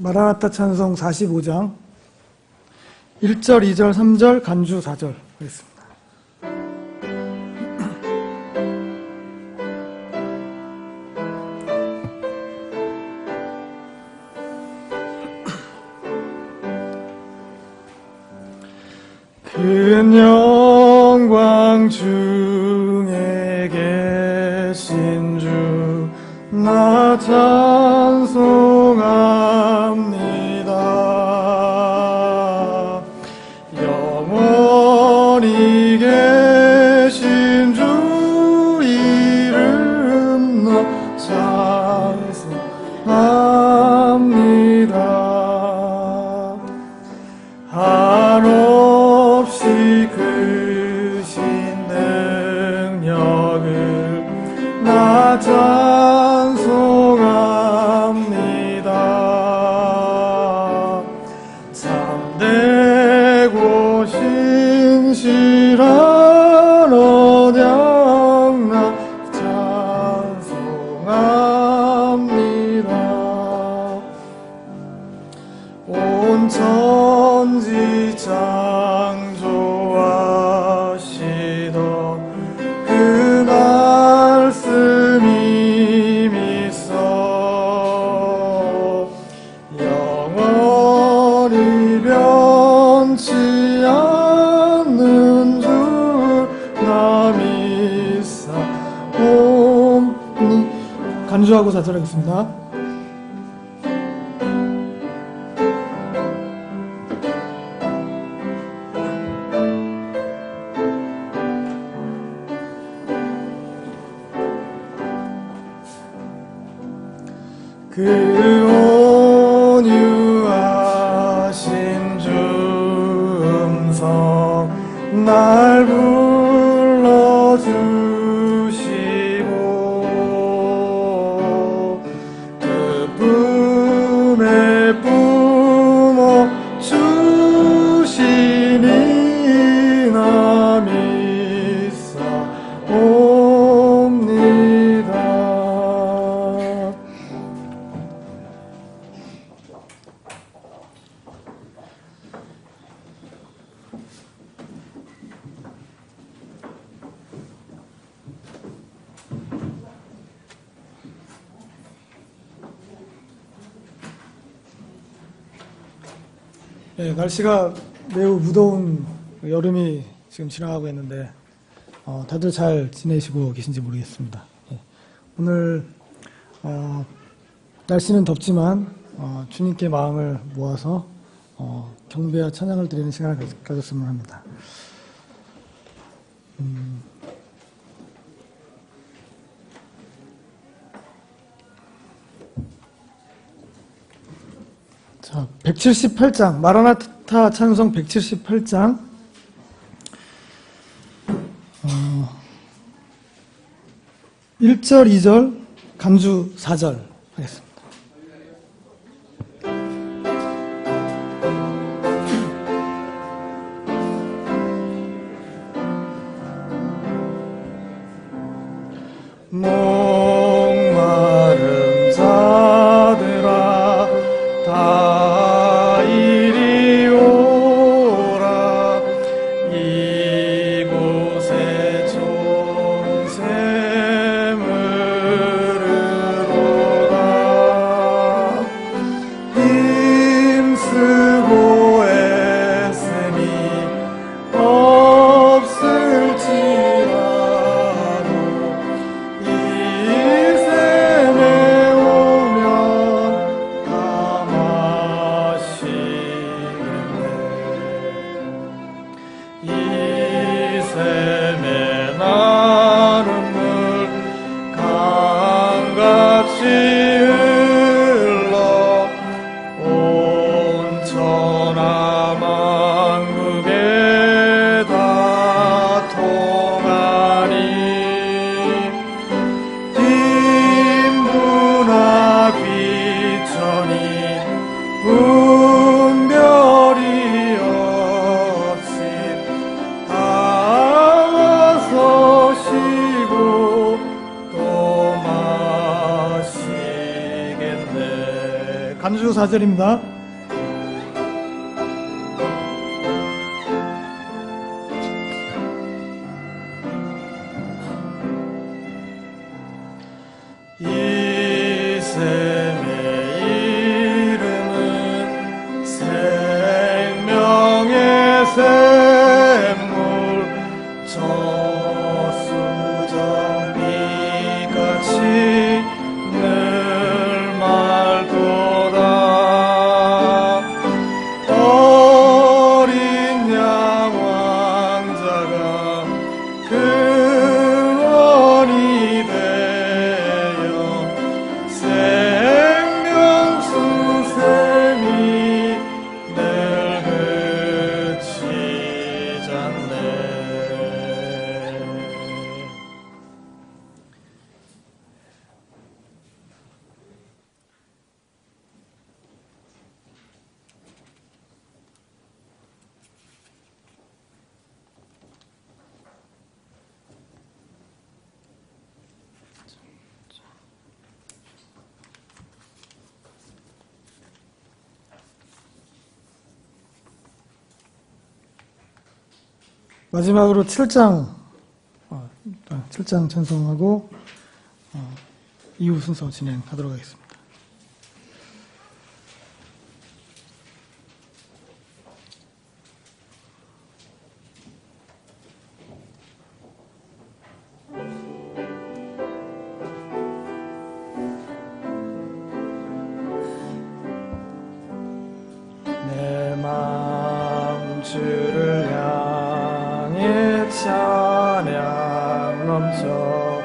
마라나타 찬송 45장 1절, 2절, 3절, 간주 4절 하겠습니다. 큰 영광 중에 계신 주 나 찬송합니다. 영원히 계신 주 이름 나 찬송합니다. 한없이 크신 능력을 나 찬송합니다. 참되고 신실한 언약 나 찬송합니다. 온 천지 창조하시던 그 말씀이 믿어 영원히 변치 않는 줄 나 믿사오니. 간주하고 사절하겠습니다. 그 온유하신 주 음성 날 불러주시고 그 품에 뿜어 주시니 나 믿사옵니다. 네, 날씨가 매우 무더운 여름이 지금 지나가고 있는데 다들 잘 지내시고 계신지 모르겠습니다. 오늘 날씨는 덥지만 주님께 마음을 모아서 경배와 찬양을 드리는 시간을 가졌으면 합니다. 자, 178장 마라나타 찬송 178장 1절, 2절, 간주 4절 하겠습니다. 목마른 자들아 다 이리 오라. 이곳에 좋은 샘을 흐르도다. 간주 4절입니다. 마지막으로 7장 찬송하고 이후 순서 진행하도록 하겠습니다. 내 마음 주를 향해 찬양 넘쳐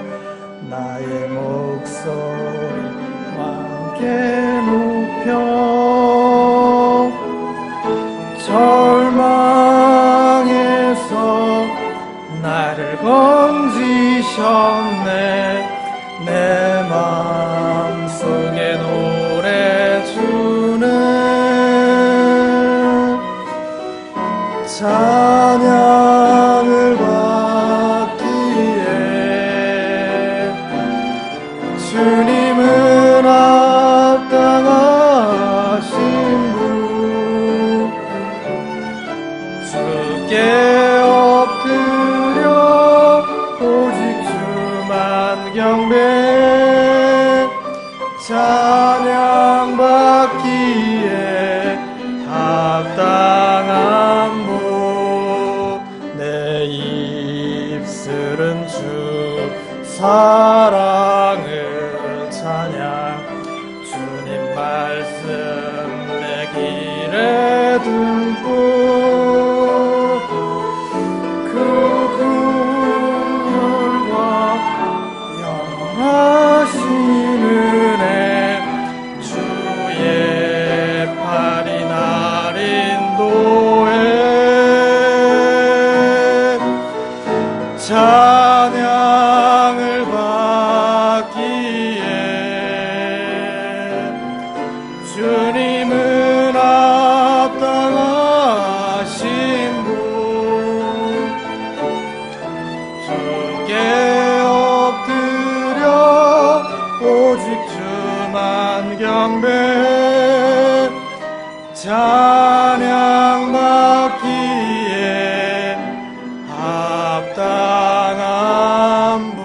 나의 목소리 함께 높여 절망에서 나를 건지셨네 내 마음속에 노래 주는 찬양을 받기에 주님은 합당하신 분 주께 엎드려 오직 주만 경배 찬양 받기에 합당한 분 내 입술은 주 사랑을 찬양 주님 말씀 내 길에 듬뿍 그 긍휼과 영원하신 은혜 주의 팔이 날 인도해 찬양을 받기에 주님은 합당하신 분 주께 엎드려 오직 주만 경배 찬양 받기에 합당한 분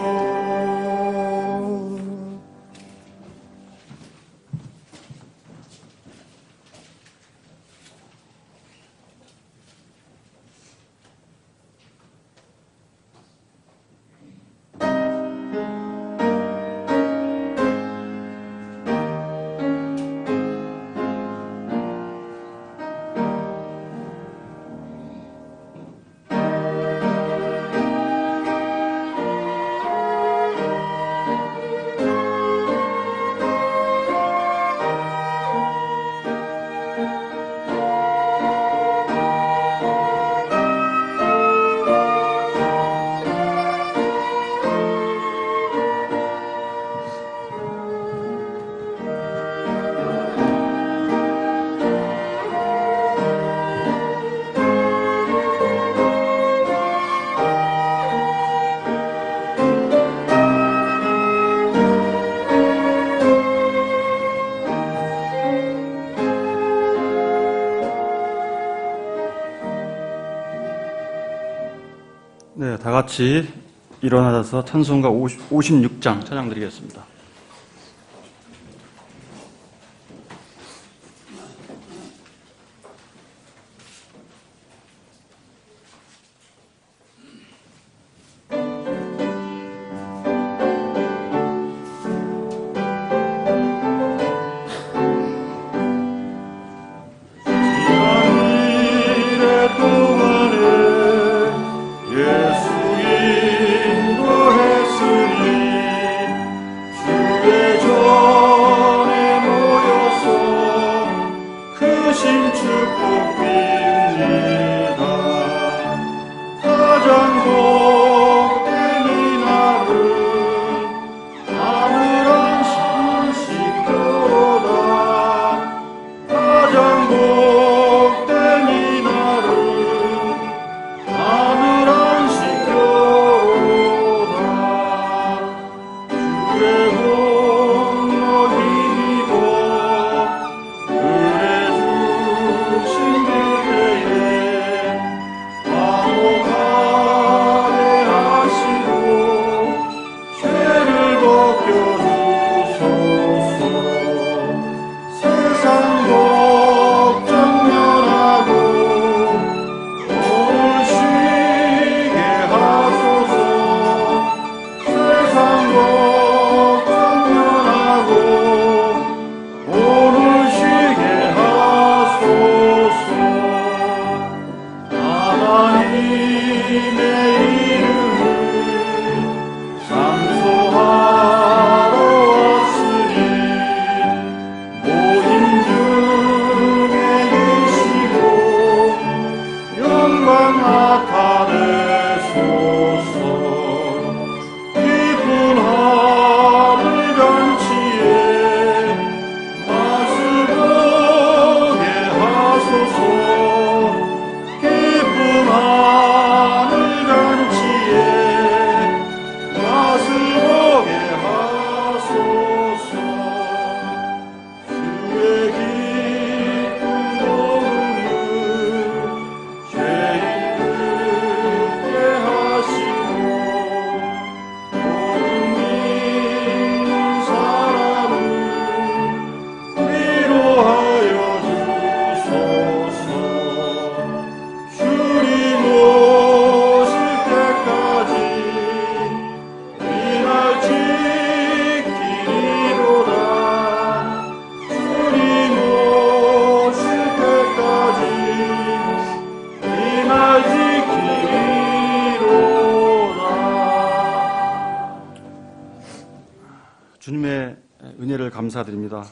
다 같이 일어나서 찬송가 56장 찬양드리겠습니다. 주님의 은혜를 감사드립니다.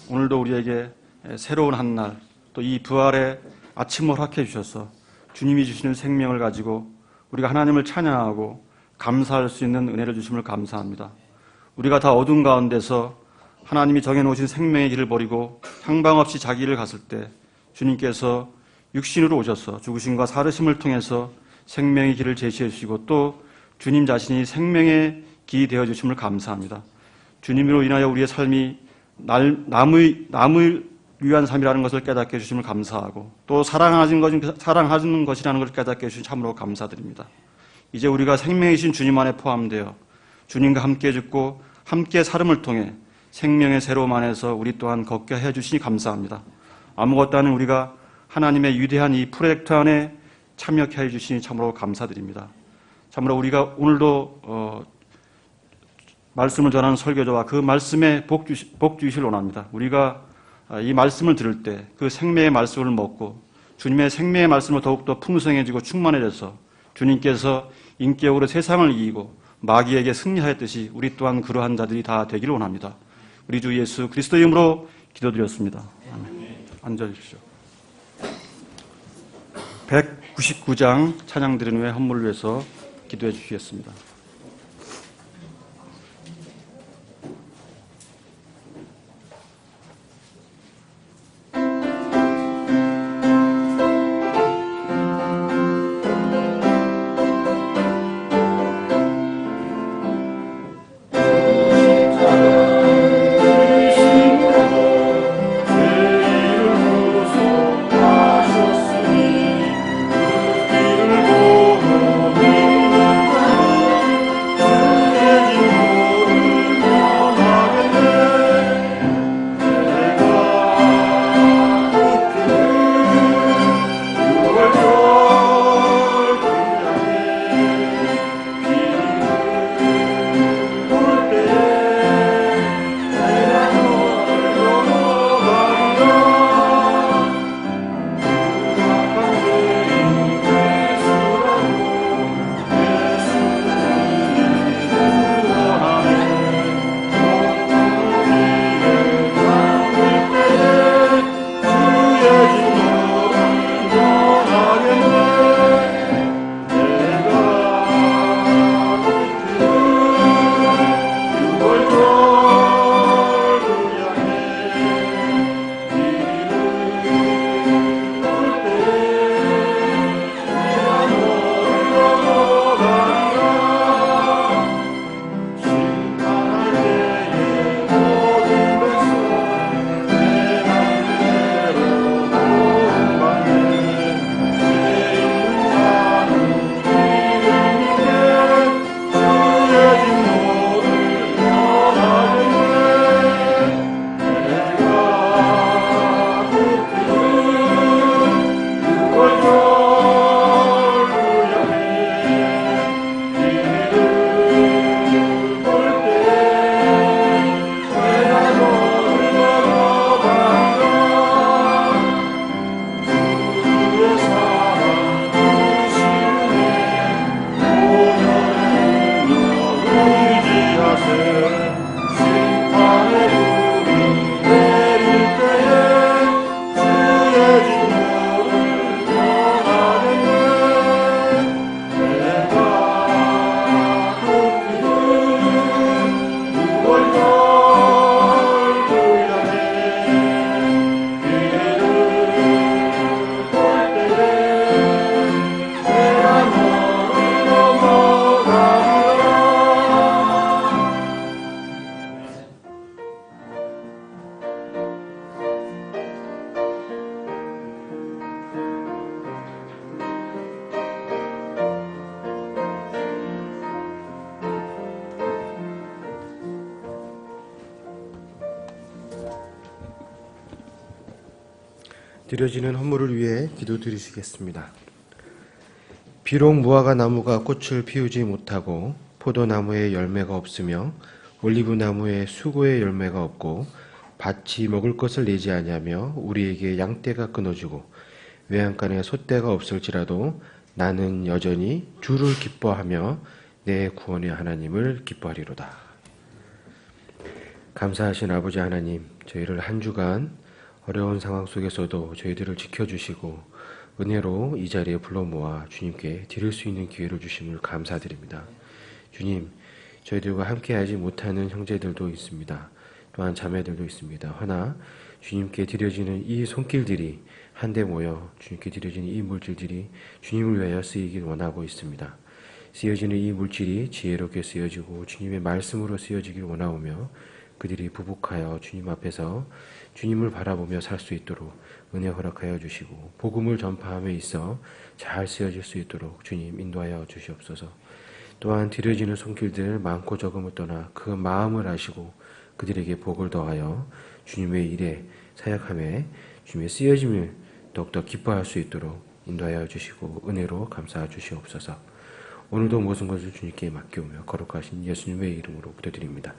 오늘도 우리에게 새로운 한 날, 또 이 부활의 아침을 허락해 주셔서 주님이 주시는 생명을 가지고 우리가 하나님을 찬양하고 감사할 수 있는 은혜를 주심을 감사합니다. 우리가 다 어둠 가운데서 하나님이 정해놓으신 생명의 길을 버리고 향방 없이 자기 길을 갔을 때 주님께서 육신으로 오셔서 죽으심과 살으심을 통해서 생명의 길을 제시해 주시고 또 주님 자신이 생명의 길이 되어주심을 감사합니다. 주님으로 인하여 우리의 삶이 남을 위한 삶이라는 것을 깨닫게 해주심을 감사하고 또 사랑하는 것이라는 것을 깨닫게 해주신 참으로 감사드립니다. 이제 우리가 생명이신 주님 안에 포함되어 주님과 함께 죽고 함께 살음을 통해 생명의 새로움 안에서 우리 또한 걷게 해주시니 감사합니다. 아무것도 아닌 우리가 하나님의 위대한 이 프로젝트 안에 참여케 해주시니 참으로 감사드립니다. 참으로 우리가 오늘도 말씀을 전하는 설교자와 그 말씀에 복 주시길 원합니다. 우리가 이 말씀을 들을 때 그 생명의 말씀을 먹고 주님의 생명의 말씀으로 더욱더 풍성해지고 충만해져서 주님께서 인격으로 세상을 이기고 마귀에게 승리하였듯이 우리 또한 그러한 자들이 다 되기를 원합니다. 우리 주 예수 그리스도의 이름으로 기도드렸습니다. 아멘. 앉아주십시오. 199장 찬양 드린 후에 헌물을 위해서 기도해 주시겠습니다. 주 드려지는 헌물을 위해 기도드리시겠습니다. 비록 무화과 나무가 꽃을 피우지 못하고 포도나무에 열매가 없으며 올리브나무에 수고의 열매가 없고 밭이 먹을 것을 내지 아니하며 우리에게 양떼가 끊어지고 외양간에 소떼가 없을지라도 나는 여전히 주를 기뻐하며 내 구원의 하나님을 기뻐하리로다. 감사하신 아버지 하나님, 저희를 한 주간 어려운 상황 속에서도 저희들을 지켜주시고 은혜로 이 자리에 불러 모아 주님께 드릴 수 있는 기회를 주심을 감사드립니다. 주님, 저희들과 함께하지 못하는 형제들도 있습니다. 또한 자매들도 있습니다. 허나 주님께 드려지는 이 손길들이 한데 모여 주님께 드려지는 이 물질들이 주님을 위하여 쓰이길 원하고 있습니다. 쓰여지는 이 물질이 지혜롭게 쓰여지고 주님의 말씀으로 쓰여지길 원하오며 그들이 부복하여 주님 앞에서 주님을 바라보며 살 수 있도록 은혜 허락하여 주시고 복음을 전파함에 있어 잘 쓰여질 수 있도록 주님 인도하여 주시옵소서. 또한 드려지는 손길들 많고 적음을 떠나 그 마음을 아시고 그들에게 복을 더하여 주님의 일에 사역함에 주님의 쓰여짐을 더욱더 기뻐할 수 있도록 인도하여 주시고 은혜로 감사해 주시옵소서. 오늘도 모든 것을 주님께 맡기오며 거룩하신 예수님의 이름으로 기도드립니다.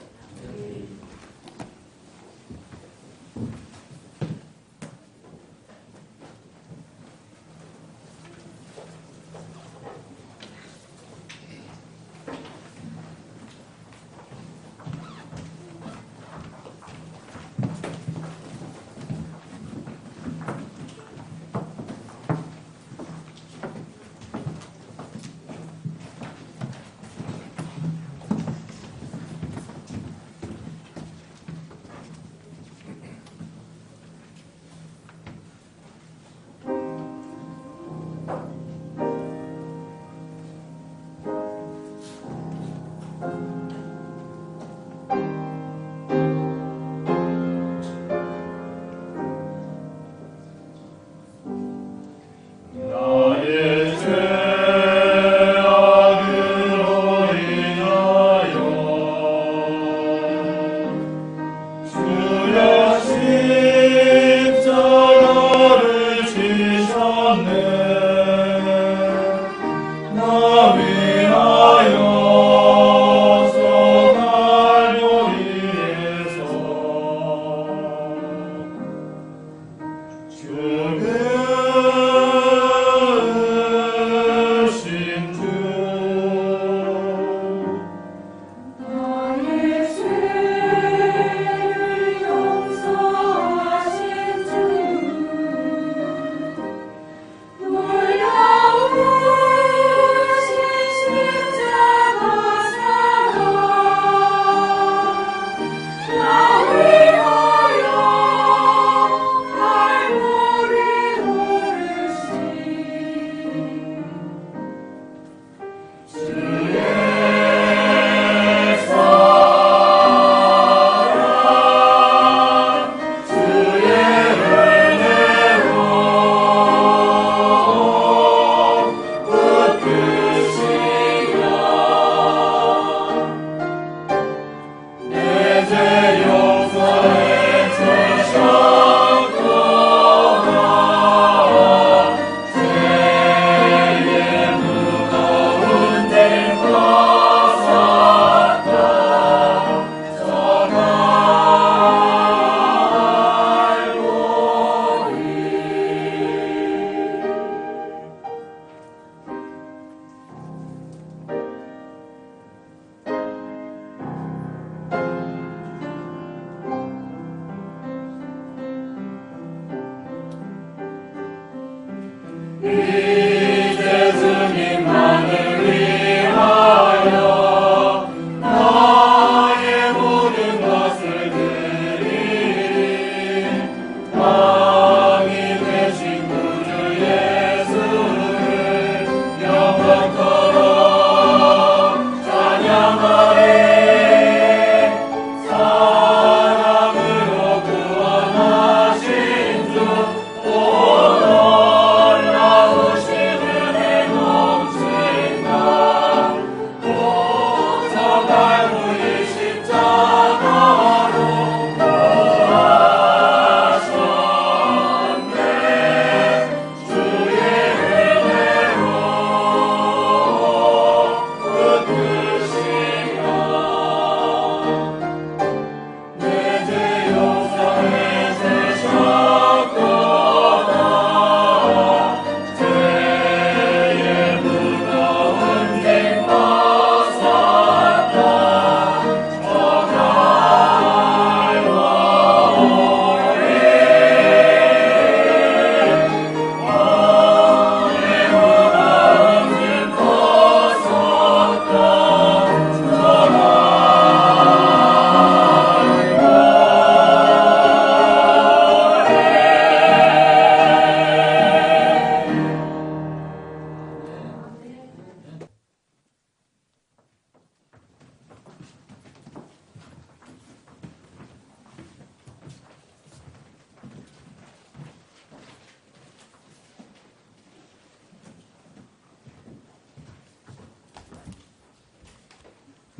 사랑으로 구원하신 주 오 놀라우신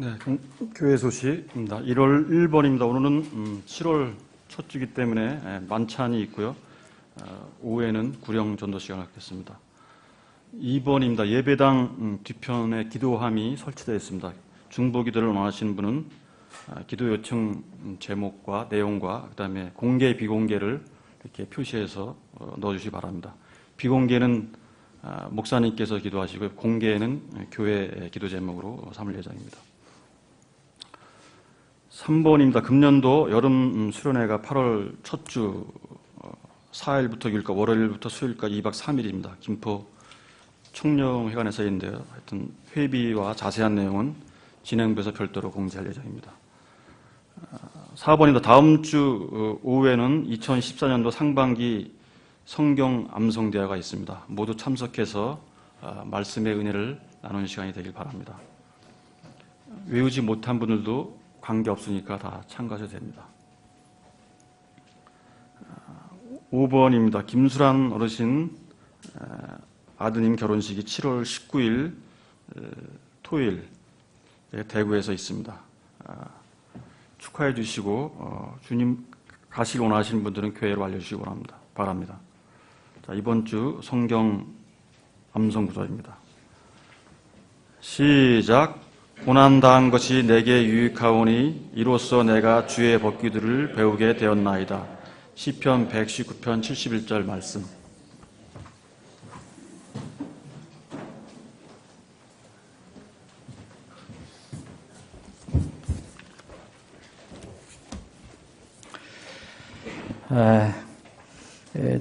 네, 교회 소식입니다. 1월 1번입니다. 오늘은 7월 첫 주기 때문에 만찬이 있고요. 오후에는 구령 전도 시간을 갖겠습니다. 2번입니다. 예배당 뒤편에 기도함이 설치되어 있습니다. 중보 기도를 원하시는 분은 기도 요청 제목과 내용과 그다음에 공개 비공개를 이렇게 표시해서 넣어주시기 바랍니다. 비공개는 목사님께서 기도하시고 공개는 교회 기도 제목으로 삼을 예정입니다. 3번입니다. 금년도 여름 수련회가 8월 첫 주 4일부터 6일까지 월요일부터 수요일까지 2박 3일입니다. 김포 청룡회관에서 있는데요. 하여튼 회비와 자세한 내용은 진행부에서 별도로 공지할 예정입니다. 4번입니다. 다음 주 오후에는 2014년도 상반기 성경 암송대회가 있습니다. 모두 참석해서 말씀의 은혜를 나누는 시간이 되길 바랍니다. 외우지 못한 분들도 관계없으니까 다 참가하셔도 됩니다. 5번입니다. 김수란 어르신 아드님 결혼식이 7월 19일 토요일 대구에서 있습니다. 축하해 주시고 주님 가시길 원하시는 분들은 교회로 알려주시기 바랍니다. 자, 이번 주 성경 암송 구절입니다. 시작. 고난당한 것이 내게 유익하오니 이로써 내가 주의 법규들을 배우게 되었나이다. 시편 119편 71절 말씀.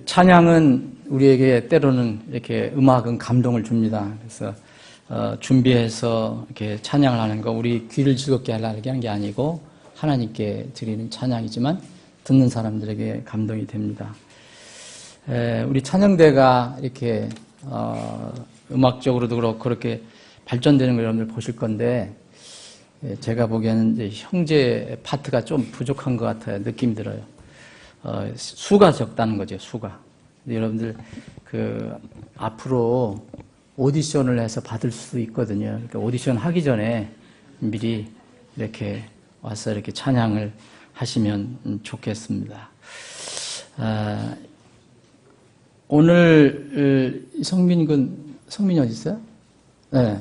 찬양은 우리에게 때로는 이렇게 음악은 감동을 줍니다. 그래서 준비해서 이렇게 찬양을 하는 거 우리 귀를 즐겁게 하려고 하는 게 아니고 하나님께 드리는 찬양이지만 듣는 사람들에게 감동이 됩니다. 우리 찬양대가 이렇게 음악적으로도 그렇고 그렇게 발전되는 걸 여러분들 보실 건데 제가 보기에는 이제 형제 파트가 좀 부족한 것 같아요. 느낌이 들어요. 수가 적다는 거죠. 수가. 여러분들 앞으로 오디션을 해서 받을 수 있거든요. 그러니까 오디션 하기 전에 미리 이렇게 와서 이렇게 찬양을 하시면 좋겠습니다. 오늘 성민이 어디 있어요? 네,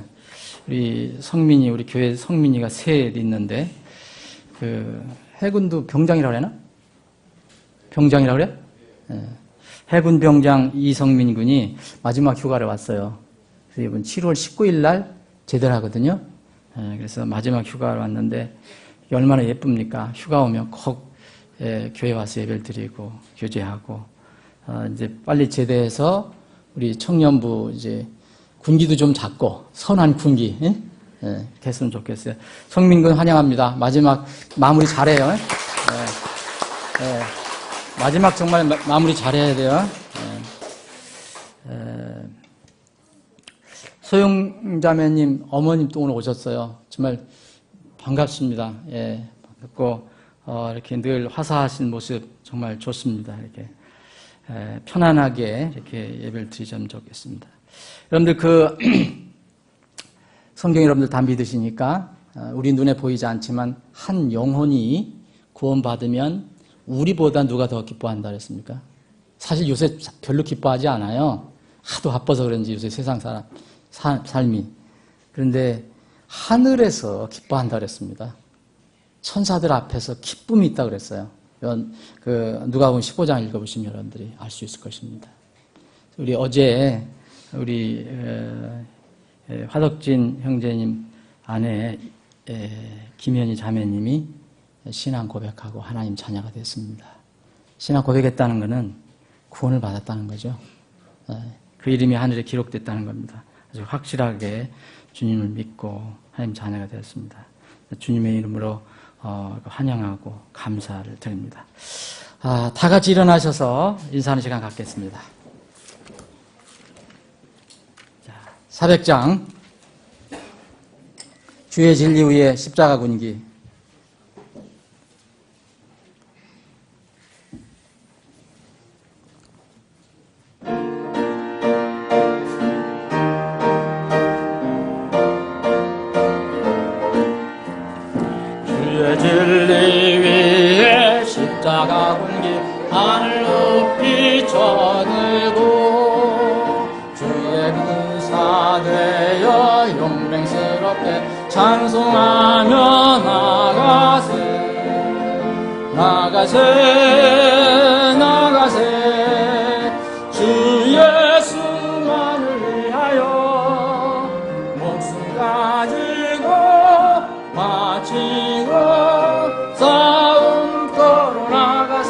우리 교회 성민이가 셋 있는데 해군도 병장이라고 그러나? 병장이라고 그래? 네. 해군 병장 이성민 군이 마지막 휴가를 왔어요. 그래서 이번 7월 19일 날 제대를 하거든요. 그래서 마지막 휴가를 왔는데 얼마나 예쁩니까? 휴가 오면 꼭 교회 와서 예배를 드리고 교제하고 이제 빨리 제대해서 우리 청년부 이제 군기도 좀 잡고 선한 군기 했으면 좋겠어요. 성민 군 환영합니다. 마지막 마무리 잘해요. 마지막 정말 마무리 잘해야 돼요. 소영자매님 어머님 또 오늘 오셨어요. 정말 반갑습니다. 반갑고 이렇게 늘 화사하신 모습 정말 좋습니다. 이렇게 편안하게 이렇게 예배를 드리자면 좋겠습니다. 여러분들 성경 여러분들 다 믿으시니까 우리 눈에 보이지 않지만 한 영혼이 구원받으면 우리보다 누가 더 기뻐한다 그랬습니까? 사실 요새 별로 기뻐하지 않아요. 하도 바빠서 그런지 요새 세상 사람 삶이. 그런데 하늘에서 기뻐한다 그랬습니다. 천사들 앞에서 기쁨이 있다 그랬어요. 누가복음 15장 읽어보시면 여러분들이 알 수 있을 것입니다. 우리 어제 우리 화덕진 형제님 아내 김현희 자매님이 신앙 고백하고 하나님 자녀가 됐습니다. 신앙 고백했다는 것은 구원을 받았다는 거죠. 그 이름이 하늘에 기록됐다는 겁니다. 아주 확실하게 주님을 믿고 하나님 자녀가 되었습니다. 주님의 이름으로 환영하고 감사를 드립니다. 다 같이 일어나셔서 인사하는 시간 갖겠습니다. 자, 400장 주의 진리 위에 십자가 군기. 쳐들고 주의 군사 되어 용맹스럽게 찬송하며 나가세 주 예수만을 위하여 목숨 가지고 바치고 싸움 걸어 나가세.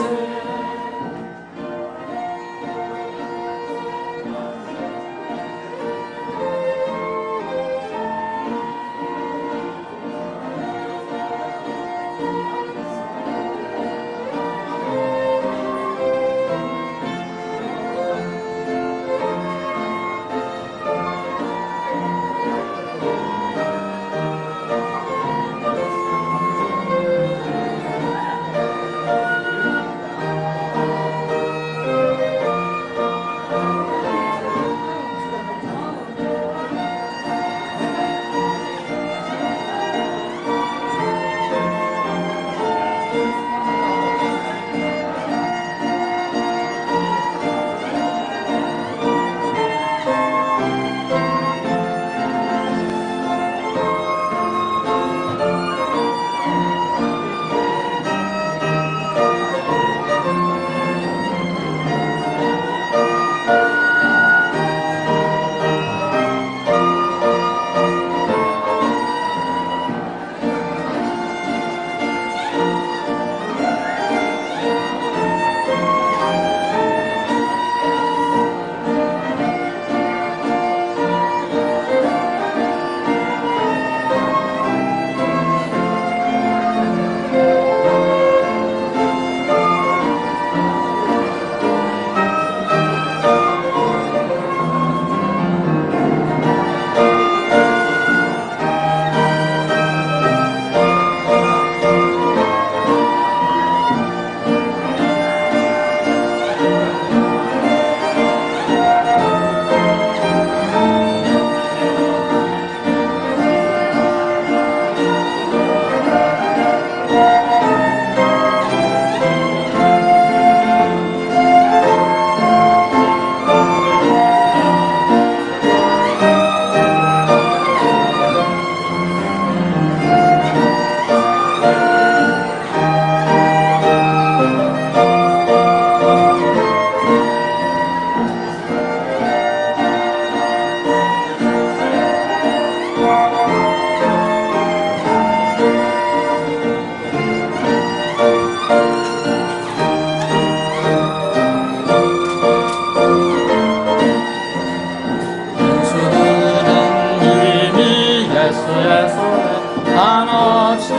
한없이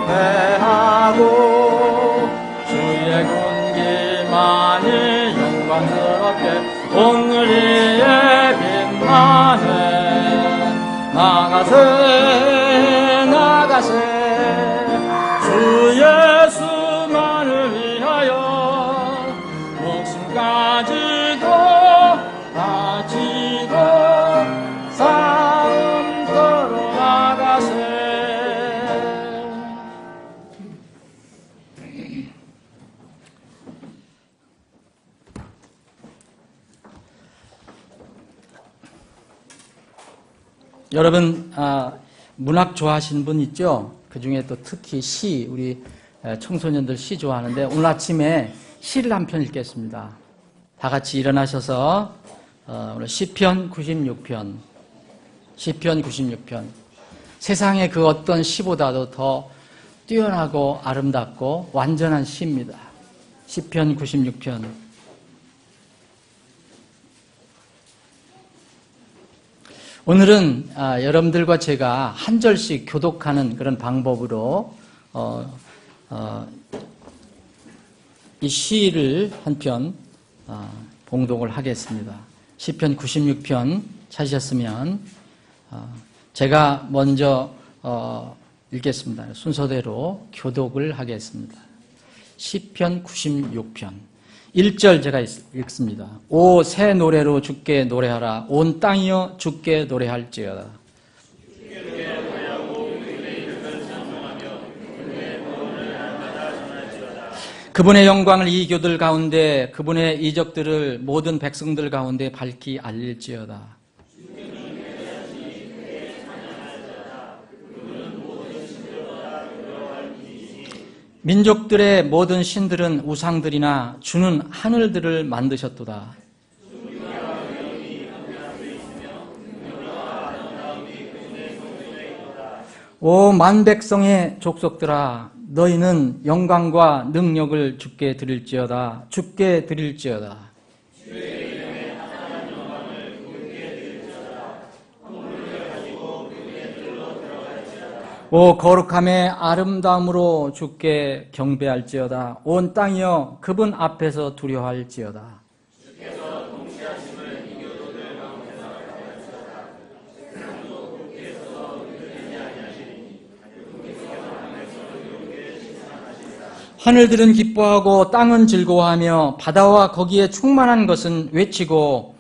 패하고 주의 군기만이 영광스럽게 오늘 위에 빛나네. 나가세 주 예수만을 위하여 목숨까지도 바치고 싸움 걸어 나가세. 여러분 문학 좋아하시는 분 있죠? 그 중에 또 특히 시, 우리 청소년들 시 좋아하는데 오늘 아침에 시를 한 편 읽겠습니다. 다 같이 일어나셔서 오늘 시편 96편 세상의 그 어떤 시보다도 더 뛰어나고 아름답고 완전한 시입니다. 시편 96편. 오늘은 여러분들과 제가 한 절씩 교독하는 그런 방법으로 이 시를 한 편 봉독을 하겠습니다. 시편 96편 찾으셨으면 제가 먼저 읽겠습니다. 순서대로 교독을 하겠습니다. 시편 96편 1절 제가 읽습니다. 오 새 노래로 주께 노래하라. 온 땅이여 주께 노래할지어다. 그분의 영광을 이 교들 가운데 그분의 이적들을 모든 백성들 가운데 밝히 알릴지어다. 민족들의 모든 신들은 우상들이나 주는 하늘들을 만드셨도다. 오 만백성의 족속들아, 너희는 영광과 능력을 주께 드릴지어다. 주께 드릴지어다. 오 거룩함의 아름다움으로 주께 경배할지어다. 온 땅이여 그분 앞에서 두려워할지어다. '하늘들은 기뻐하고 땅은 즐거워하며 바다와 거기에 충만한 것은 외치고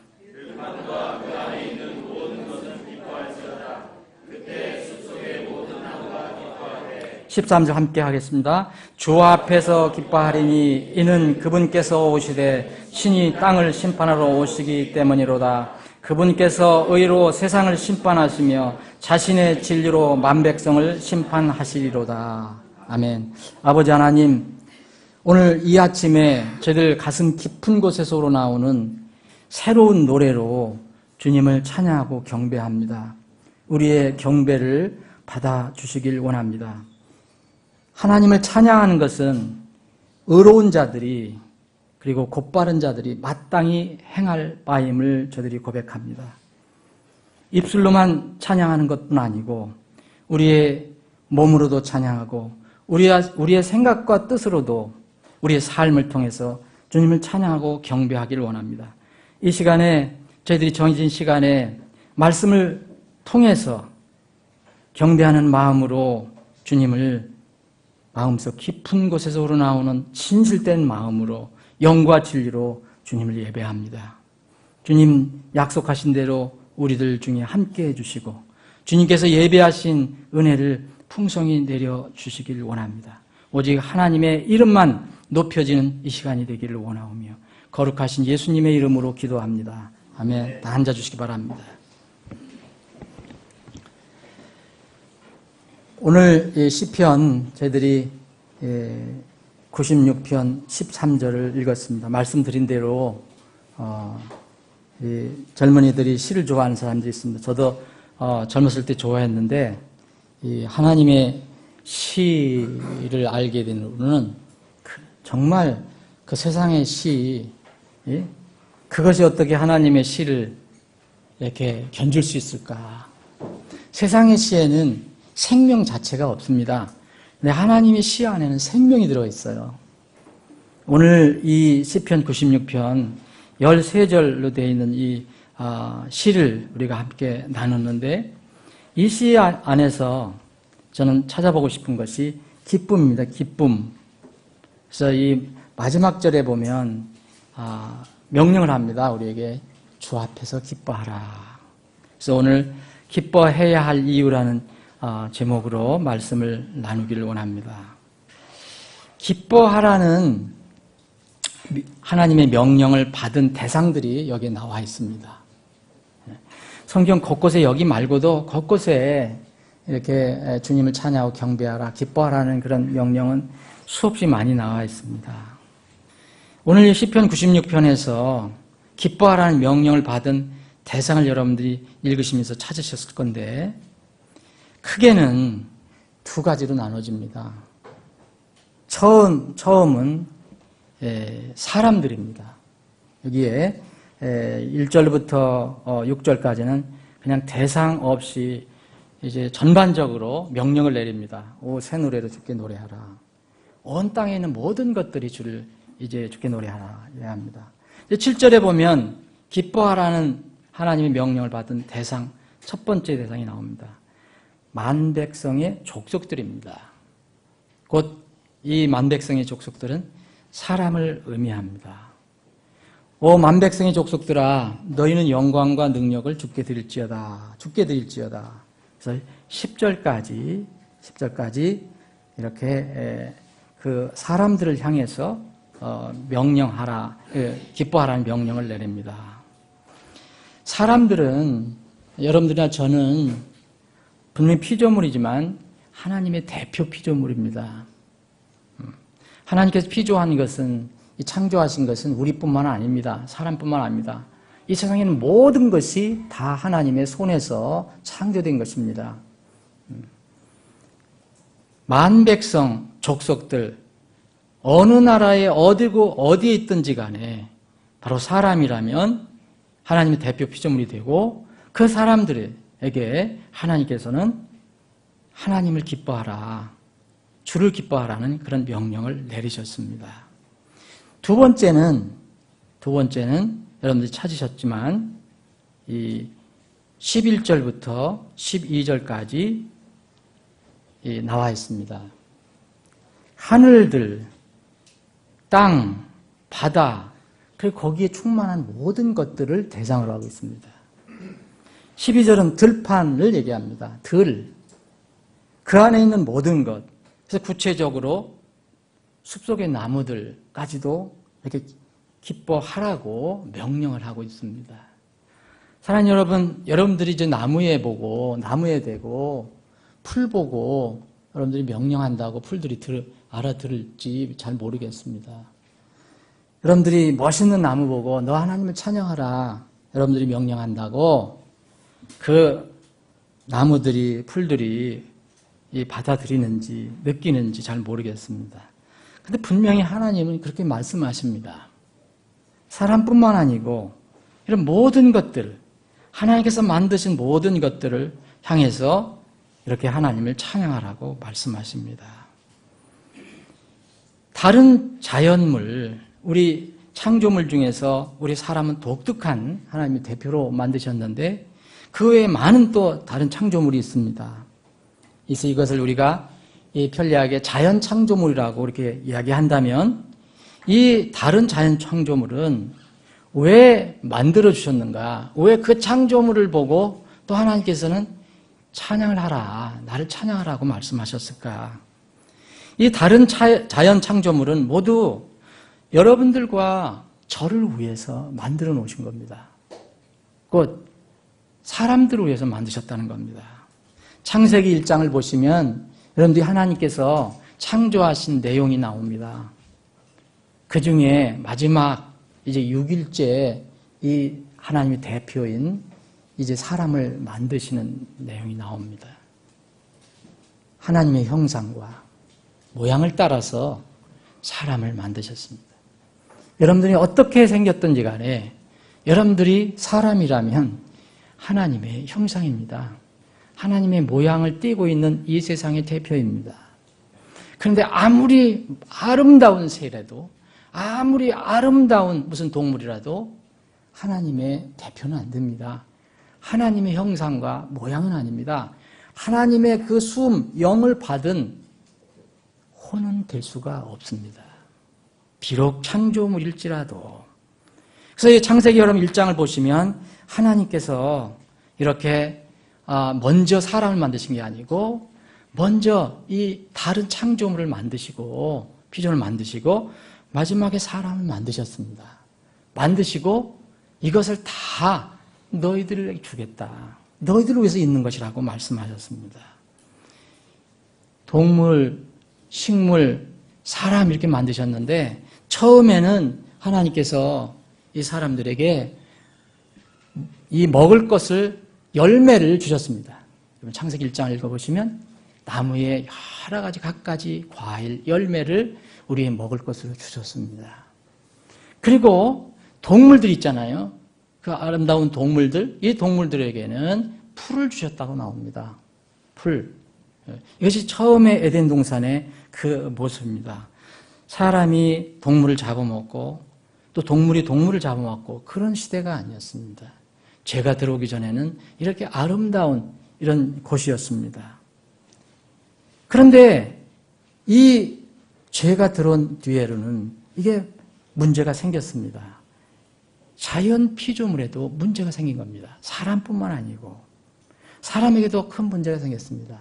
13절 함께 하겠습니다. 주 앞에서 기뻐하리니 이는 그분께서 오시되 신이 땅을 심판하러 오시기 때문이로다. 그분께서 의로 세상을 심판하시며 자신의 진리로 만백성을 심판하시리로다. 아멘. 아버지 하나님, 오늘 이 아침에 저희들 가슴 깊은 곳에서 우러나오는 새로운 노래로 주님을 찬양하고 경배합니다. 우리의 경배를 받아주시길 원합니다. 하나님을 찬양하는 것은 의로운 자들이 그리고 곧바른 자들이 마땅히 행할 바임을 저들이 고백합니다. 입술로만 찬양하는 것뿐 아니고 우리의 몸으로도 찬양하고 우리의 생각과 뜻으로도 우리의 삶을 통해서 주님을 찬양하고 경배하기를 원합니다. 이 시간에 저희들이 정해진 시간에 말씀을 통해서 경배하는 마음으로 주님을 마음속 깊은 곳에서 우러나오는 진실된 마음으로 영과 진리로 주님을 예배합니다. 주님 약속하신 대로 우리들 중에 함께 해주시고 주님께서 예배하신 은혜를 풍성히 내려주시길 원합니다. 오직 하나님의 이름만 높여지는 이 시간이 되기를 원하오며 거룩하신 예수님의 이름으로 기도합니다. 아멘. 다 앉아주시기 바랍니다. 오늘 시편 저희들이 96편 13절을 읽었습니다. 말씀드린 대로 젊은이들이 시를 좋아하는 사람들이 있습니다. 저도 젊었을 때 좋아했는데 이 하나님의 시를 알게 된 후로는 정말 그 세상의 시, 그것이 어떻게 하나님의 시를 이렇게 견줄 수 있을까? 세상의 시에는 생명 자체가 없습니다. 근데 하나님의 시 안에는 생명이 들어있어요. 오늘 이 시편 96편 13절로 되어 있는 이 시를 우리가 함께 나눴는데 이 시 안에서 저는 찾아보고 싶은 것이 기쁨입니다. 기쁨. 그래서 이 마지막 절에 보면 명령을 합니다. 우리에게 주 앞에서 기뻐하라. 그래서 오늘 기뻐해야 할 이유라는 제목으로 말씀을 나누기를 원합니다. 기뻐하라는 하나님의 명령을 받은 대상들이 여기에 나와 있습니다. 성경 곳곳에 여기 말고도 곳곳에 이렇게 주님을 찬양하고 경배하라, 기뻐하라는 그런 명령은 수없이 많이 나와 있습니다. 오늘 시편 96편에서 기뻐하라는 명령을 받은 대상을 여러분들이 읽으시면서 찾으셨을 건데 크게는 두 가지로 나눠집니다. 처음은 사람들입니다. 여기에 1절부터 6절까지는 그냥 대상 없이 이제 전반적으로 명령을 내립니다. 오 새 노래로 주께 노래하라. 온 땅에 있는 모든 것들이 주를 이제 주께 노래하라 해야 합니다. 7절에 보면 기뻐하라는 하나님의 명령을 받은 대상, 첫 번째 대상이 나옵니다. 만백성의 족속들입니다. 곧 이 만백성의 족속들은 사람을 의미합니다. 오 만백성의 족속들아, 너희는 영광과 능력을 주께 드릴지어다. 주께 드릴지어다. 그래서 10절까지 이렇게 그 사람들을 향해서 명령하라, 기뻐하라는 명령을 내립니다. 사람들은 여러분들이나 저는 분명히 피조물이지만 하나님의 대표 피조물입니다. 하나님께서 피조한 것은, 창조하신 것은 우리뿐만 아닙니다. 사람뿐만 아닙니다. 이 세상에는 모든 것이 다 하나님의 손에서 창조된 것입니다. 만백성, 족속들, 어느 나라에 어디에 있든지 간에 바로 사람이라면 하나님의 대표 피조물이 되고, 그 사람들에게 하나님께서는 하나님을 기뻐하라, 주를 기뻐하라는 그런 명령을 내리셨습니다. 두 번째는 여러분들이 찾으셨지만 이 11절부터 12절까지 나와 있습니다. 하늘들, 땅, 바다, 그리고 거기에 충만한 모든 것들을 대상으로 하고 있습니다. 12절은 들판을 얘기합니다. 그 안에 있는 모든 것. 그래서 구체적으로 숲속의 나무들까지도 이렇게 기뻐하라고 명령을 하고 있습니다. 사랑하는 여러분, 여러분들이 이제 나무에 대고 풀 보고 여러분들이 명령한다고 풀들이 알아들을지 잘 모르겠습니다. 여러분들이 멋있는 나무 보고 너 하나님을 찬양하라, 여러분들이 명령한다고 그 나무들이, 풀들이 받아들이는지 느끼는지 잘 모르겠습니다. 근데 분명히 하나님은 그렇게 말씀하십니다. 사람뿐만 아니고 이런 모든 것들, 하나님께서 만드신 모든 것들을 향해서 이렇게 하나님을 찬양하라고 말씀하십니다. 다른 자연물, 우리 창조물 중에서 우리 사람은 독특한 하나님의 대표로 만드셨는데 그 외에 많은 또 다른 창조물이 있습니다. 그래서 이것을 우리가 편리하게 자연 창조물이라고 이렇게 이야기한다면, 이 다른 자연 창조물은 왜 만들어주셨는가? 왜 그 창조물을 보고 또 하나님께서는 찬양을 하라, 나를 찬양하라고 말씀하셨을까? 이 다른 자연 창조물은 모두 여러분들과 저를 위해서 만들어 놓으신 겁니다. 곧 사람들을 위해서 만드셨다는 겁니다. 창세기 1장을 보시면 여러분들이 하나님께서 창조하신 내용이 나옵니다. 그 중에 마지막 이제 6일째 이 하나님의 대표인 이제 사람을 만드시는 내용이 나옵니다. 하나님의 형상과 모양을 따라서 사람을 만드셨습니다. 여러분들이 어떻게 생겼든지 간에 여러분들이 사람이라면 하나님의 형상입니다. 하나님의 모양을 띠고 있는 이 세상의 대표입니다. 그런데 아무리 아름다운 새라도, 아무리 아름다운 무슨 동물이라도 하나님의 대표는 안 됩니다. 하나님의 형상과 모양은 아닙니다. 하나님의 그 영을 받은 혼은 될 수가 없습니다. 비록 창조물일지라도. 그래서 이 창세기 여러분 1장을 보시면 하나님께서 이렇게 먼저 사람을 만드신 게 아니고 먼저 이 다른 창조물을 만드시고 피조물을 만드시고 마지막에 사람을 만드셨습니다. 만드시고 이것을 다 너희들에게 주겠다. 너희들을 위해서 있는 것이라고 말씀하셨습니다. 동물, 식물, 사람 이렇게 만드셨는데 처음에는 하나님께서 이 사람들에게 이 먹을 것을 열매를 주셨습니다. 창세기 1장을 읽어보시면 나무에 여러 가지 갖가지 과일, 열매를 우리의 먹을 것으로 주셨습니다. 그리고 동물들 있잖아요. 그 아름다운 동물들, 이 동물들에게는 풀을 주셨다고 나옵니다. 풀. 이것이 처음에 에덴 동산의 그 모습입니다. 사람이 동물을 잡아먹고 또 동물이 동물을 잡아먹고 그런 시대가 아니었습니다. 죄가 들어오기 전에는 이렇게 아름다운 이런 곳이었습니다. 그런데 이 죄가 들어온 뒤에는 이게 문제가 생겼습니다. 자연 피조물에도 문제가 생긴 겁니다. 사람뿐만 아니고 사람에게도 큰 문제가 생겼습니다.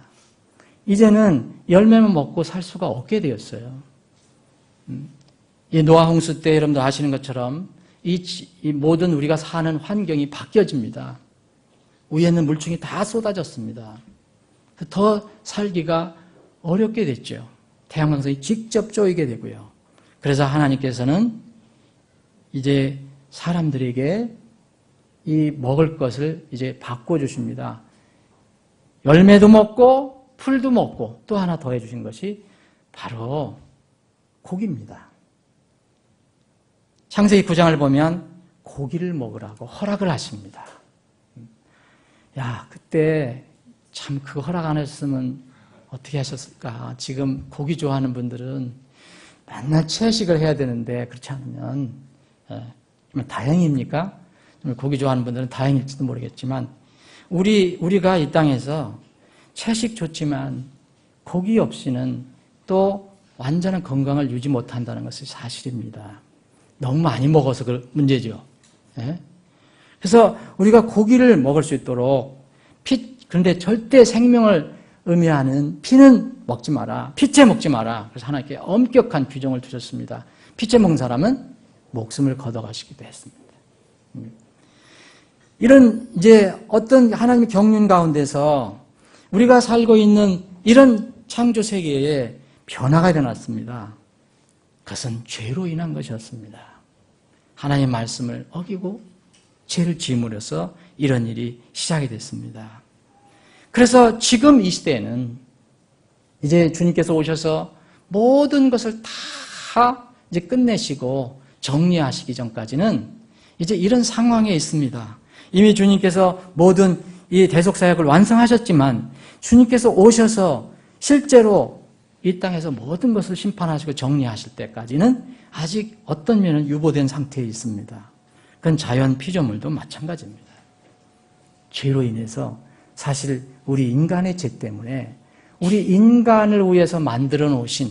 이제는 열매만 먹고 살 수가 없게 되었어요. 이 노아 홍수 때 여러분들 아시는 것처럼 이 모든 우리가 사는 환경이 바뀌어집니다. 위에 있는 물충이 다 쏟아졌습니다. 더 살기가 어렵게 됐죠. 태양광선이 직접 쪼이게 되고요. 그래서 하나님께서는 이제 사람들에게 이 먹을 것을 이제 바꿔주십니다. 열매도 먹고 풀도 먹고 또 하나 더 해주신 것이 바로 고기입니다. 창세기 9장을 보면 고기를 먹으라고 허락을 하십니다. 야, 그때 참 그 허락 안 했으면 어떻게 하셨을까? 지금 고기 좋아하는 분들은 맨날 채식을 해야 되는데 그렇지 않으면 다행입니까? 고기 좋아하는 분들은 다행일지도 모르겠지만 우리가 이 땅에서 채식 좋지만 고기 없이는 또 완전한 건강을 유지 못한다는 것이 사실입니다. 너무 많이 먹어서 그 문제죠. 예? 그래서 우리가 고기를 먹을 수 있도록 그런데 절대 생명을 의미하는 피는 먹지 마라. 피채 먹지 마라. 그래서 하나님께 엄격한 규정을 두셨습니다. 피채 먹는 사람은 목숨을 걷어가시기도 했습니다. 이런 이제 어떤 하나님의 경륜 가운데서 우리가 살고 있는 이런 창조 세계에 변화가 일어났습니다. 그것은 죄로 인한 것이었습니다. 하나님의 말씀을 어기고 죄를 지음으로써 이런 일이 시작이 됐습니다. 그래서 지금 이 시대에는 이제 주님께서 오셔서 모든 것을 다 이제 끝내시고 정리하시기 전까지는 이제 이런 상황에 있습니다. 이미 주님께서 모든 이 대속사역을 완성하셨지만 주님께서 오셔서 실제로 이 땅에서 모든 것을 심판하시고 정리하실 때까지는 아직 어떤 면은 유보된 상태에 있습니다. 그건 자연 피조물도 마찬가지입니다. 죄로 인해서 사실 우리 인간의 죄 때문에 우리 인간을 위해서 만들어 놓으신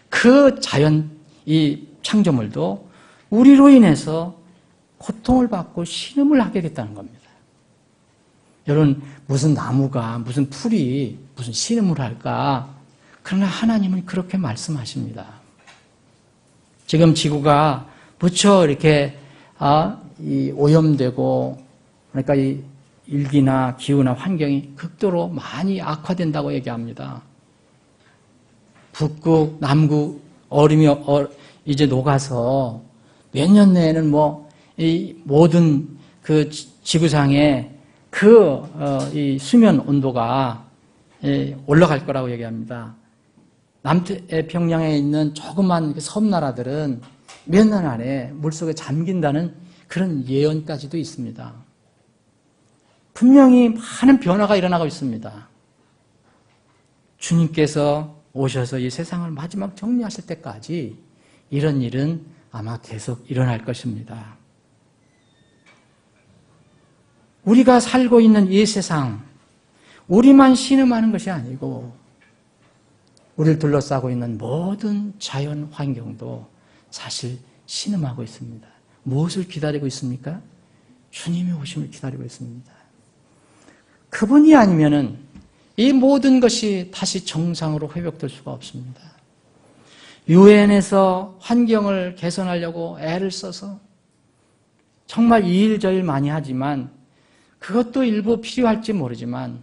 그 자연 이 창조물도 우리로 인해서 고통을 받고 신음을 하게 됐다는 겁니다. 여러분 무슨 나무가 무슨 풀이 무슨 신음을 할까? 그러나 하나님은 그렇게 말씀하십니다. 지금 지구가 무척 이렇게 이 오염되고 그러니까 이 일기나 기후나 환경이 극도로 많이 악화된다고 얘기합니다. 북극, 남극 얼음이 이제 녹아서 몇 년 내에는 이 모든 그 지구상의 이 수면 온도가 올라갈 거라고 얘기합니다. 남태평양에 있는 조그만 섬나라들은 몇 년 안에 물속에 잠긴다는 그런 예언까지도 있습니다. 분명히 많은 변화가 일어나고 있습니다. 주님께서 오셔서 이 세상을 마지막 정리하실 때까지 이런 일은 아마 계속 일어날 것입니다. 우리가 살고 있는 이 세상, 우리만 신음하는 것이 아니고 우리를 둘러싸고 있는 모든 자연 환경도 사실 신음하고 있습니다. 무엇을 기다리고 있습니까? 주님의 오심을 기다리고 있습니다. 그분이 아니면은 이 모든 것이 다시 정상으로 회복될 수가 없습니다. 유엔에서 환경을 개선하려고 애를 써서 정말 이 일 저 일 많이 하지만 그것도 일부 필요할지 모르지만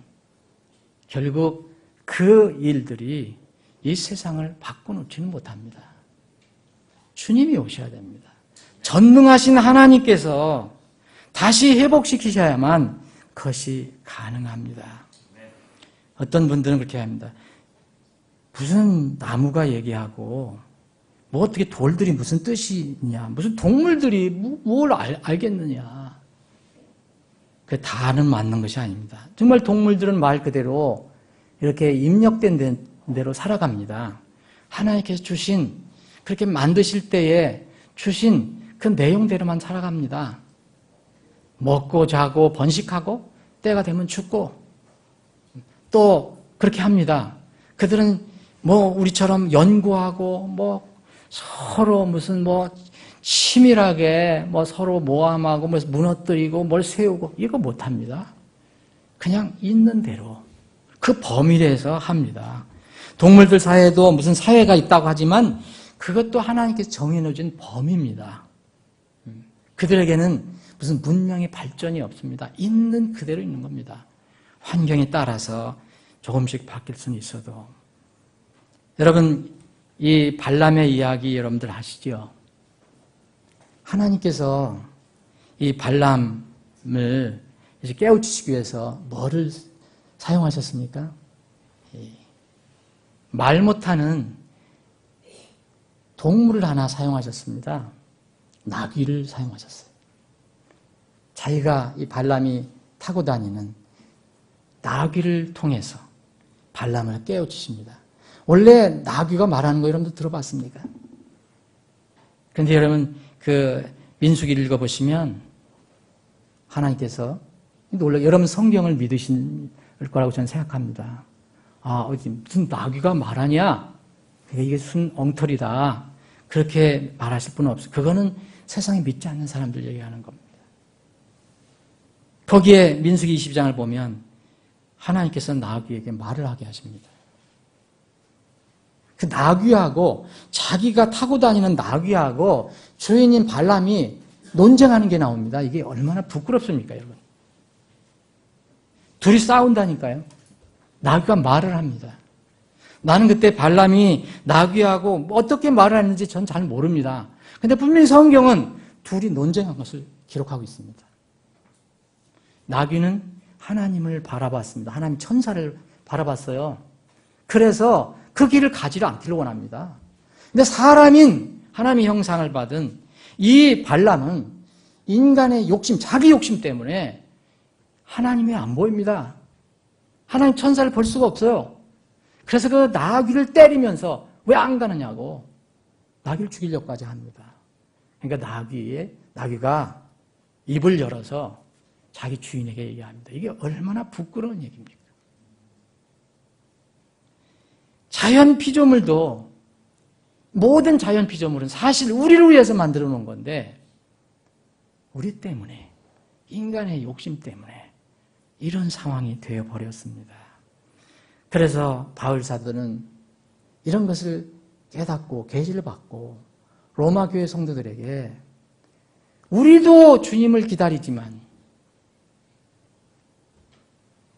결국 그 일들이 이 세상을 바꿔놓지는 못합니다. 주님이 오셔야 됩니다. 전능하신 하나님께서 다시 회복시키셔야만 그것이 가능합니다. 어떤 분들은 그렇게 합니다. 무슨 나무가 얘기하고 뭐 어떻게 돌들이 무슨 뜻이 있냐, 무슨 동물들이 뭘 알겠느냐. 그 다는 맞는 것이 아닙니다. 정말 동물들은 말 그대로 이렇게 입력된 대로 살아갑니다. 하나님께서 주신 그렇게 만드실 때에 주신 그 내용대로만 살아갑니다. 먹고 자고 번식하고 때가 되면 죽고 또 그렇게 합니다. 그들은 우리처럼 연구하고 서로 무슨 치밀하게 서로 모함하고 무너뜨리고 뭘 세우고 이거 못합니다. 그냥 있는 대로 그 범위 내에서 합니다. 동물들 사이에도 무슨 사회가 있다고 하지만 그것도 하나님께서 정해놓은 범위입니다. 그들에게는 무슨 문명의 발전이 없습니다. 있는 그대로 있는 겁니다. 환경에 따라서 조금씩 바뀔 수는 있어도. 여러분, 이 발람의 이야기 여러분들 아시죠? 하나님께서 이 발람을 이제 깨우치시기 위해서 뭐를 사용하셨습니까? 말 못하는 동물을 하나 사용하셨습니다. 나귀를 사용하셨어요. 자기가 이 발람이 타고 다니는 나귀를 통해서 발람을 깨우치십니다. 원래 나귀가 말하는 거 여러분들 들어봤습니까? 그런데 여러분 그 민수기를 읽어보시면 하나님께서 놀라 여러분 성경을 믿으실 거라고 저는 생각합니다. 무슨 나귀가 말하냐? 이게 순 엉터리다. 그렇게 말하실 분은 없어요. 그거는 세상에 믿지 않는 사람들 얘기하는 겁니다. 거기에 민수기 22장을 보면 하나님께서 나귀에게 말을 하게 하십니다. 그 나귀하고 자기가 타고 다니는 나귀하고 주인인 발람이 논쟁하는 게 나옵니다. 이게 얼마나 부끄럽습니까, 여러분? 둘이 싸운다니까요. 나귀가 말을 합니다. 나는 그때 발람이 나귀하고 어떻게 말을 했는지 전 잘 모릅니다. 근데 분명히 성경은 둘이 논쟁한 것을 기록하고 있습니다. 나귀는 하나님을 바라봤습니다. 하나님 천사를 바라봤어요. 그래서 그 길을 가지를 않기를 원합니다. 근데 사람인 하나님의 형상을 받은 이 발람은 인간의 욕심, 자기 욕심 때문에 하나님이 안 보입니다. 하나님 천사를 볼 수가 없어요. 그래서 그 나귀를 때리면서 왜 안 가느냐고 나귀를 죽이려고까지 합니다. 그러니까 나귀가 입을 열어서 자기 주인에게 얘기합니다. 이게 얼마나 부끄러운 얘기입니까? 자연 피조물도 모든 자연 피조물은 사실 우리를 위해서 만들어 놓은 건데 우리 때문에 인간의 욕심 때문에 이런 상황이 되어버렸습니다. 그래서 바울 사도는 이런 것을 깨닫고 계시를 받고 로마 교회 성도들에게 우리도 주님을 기다리지만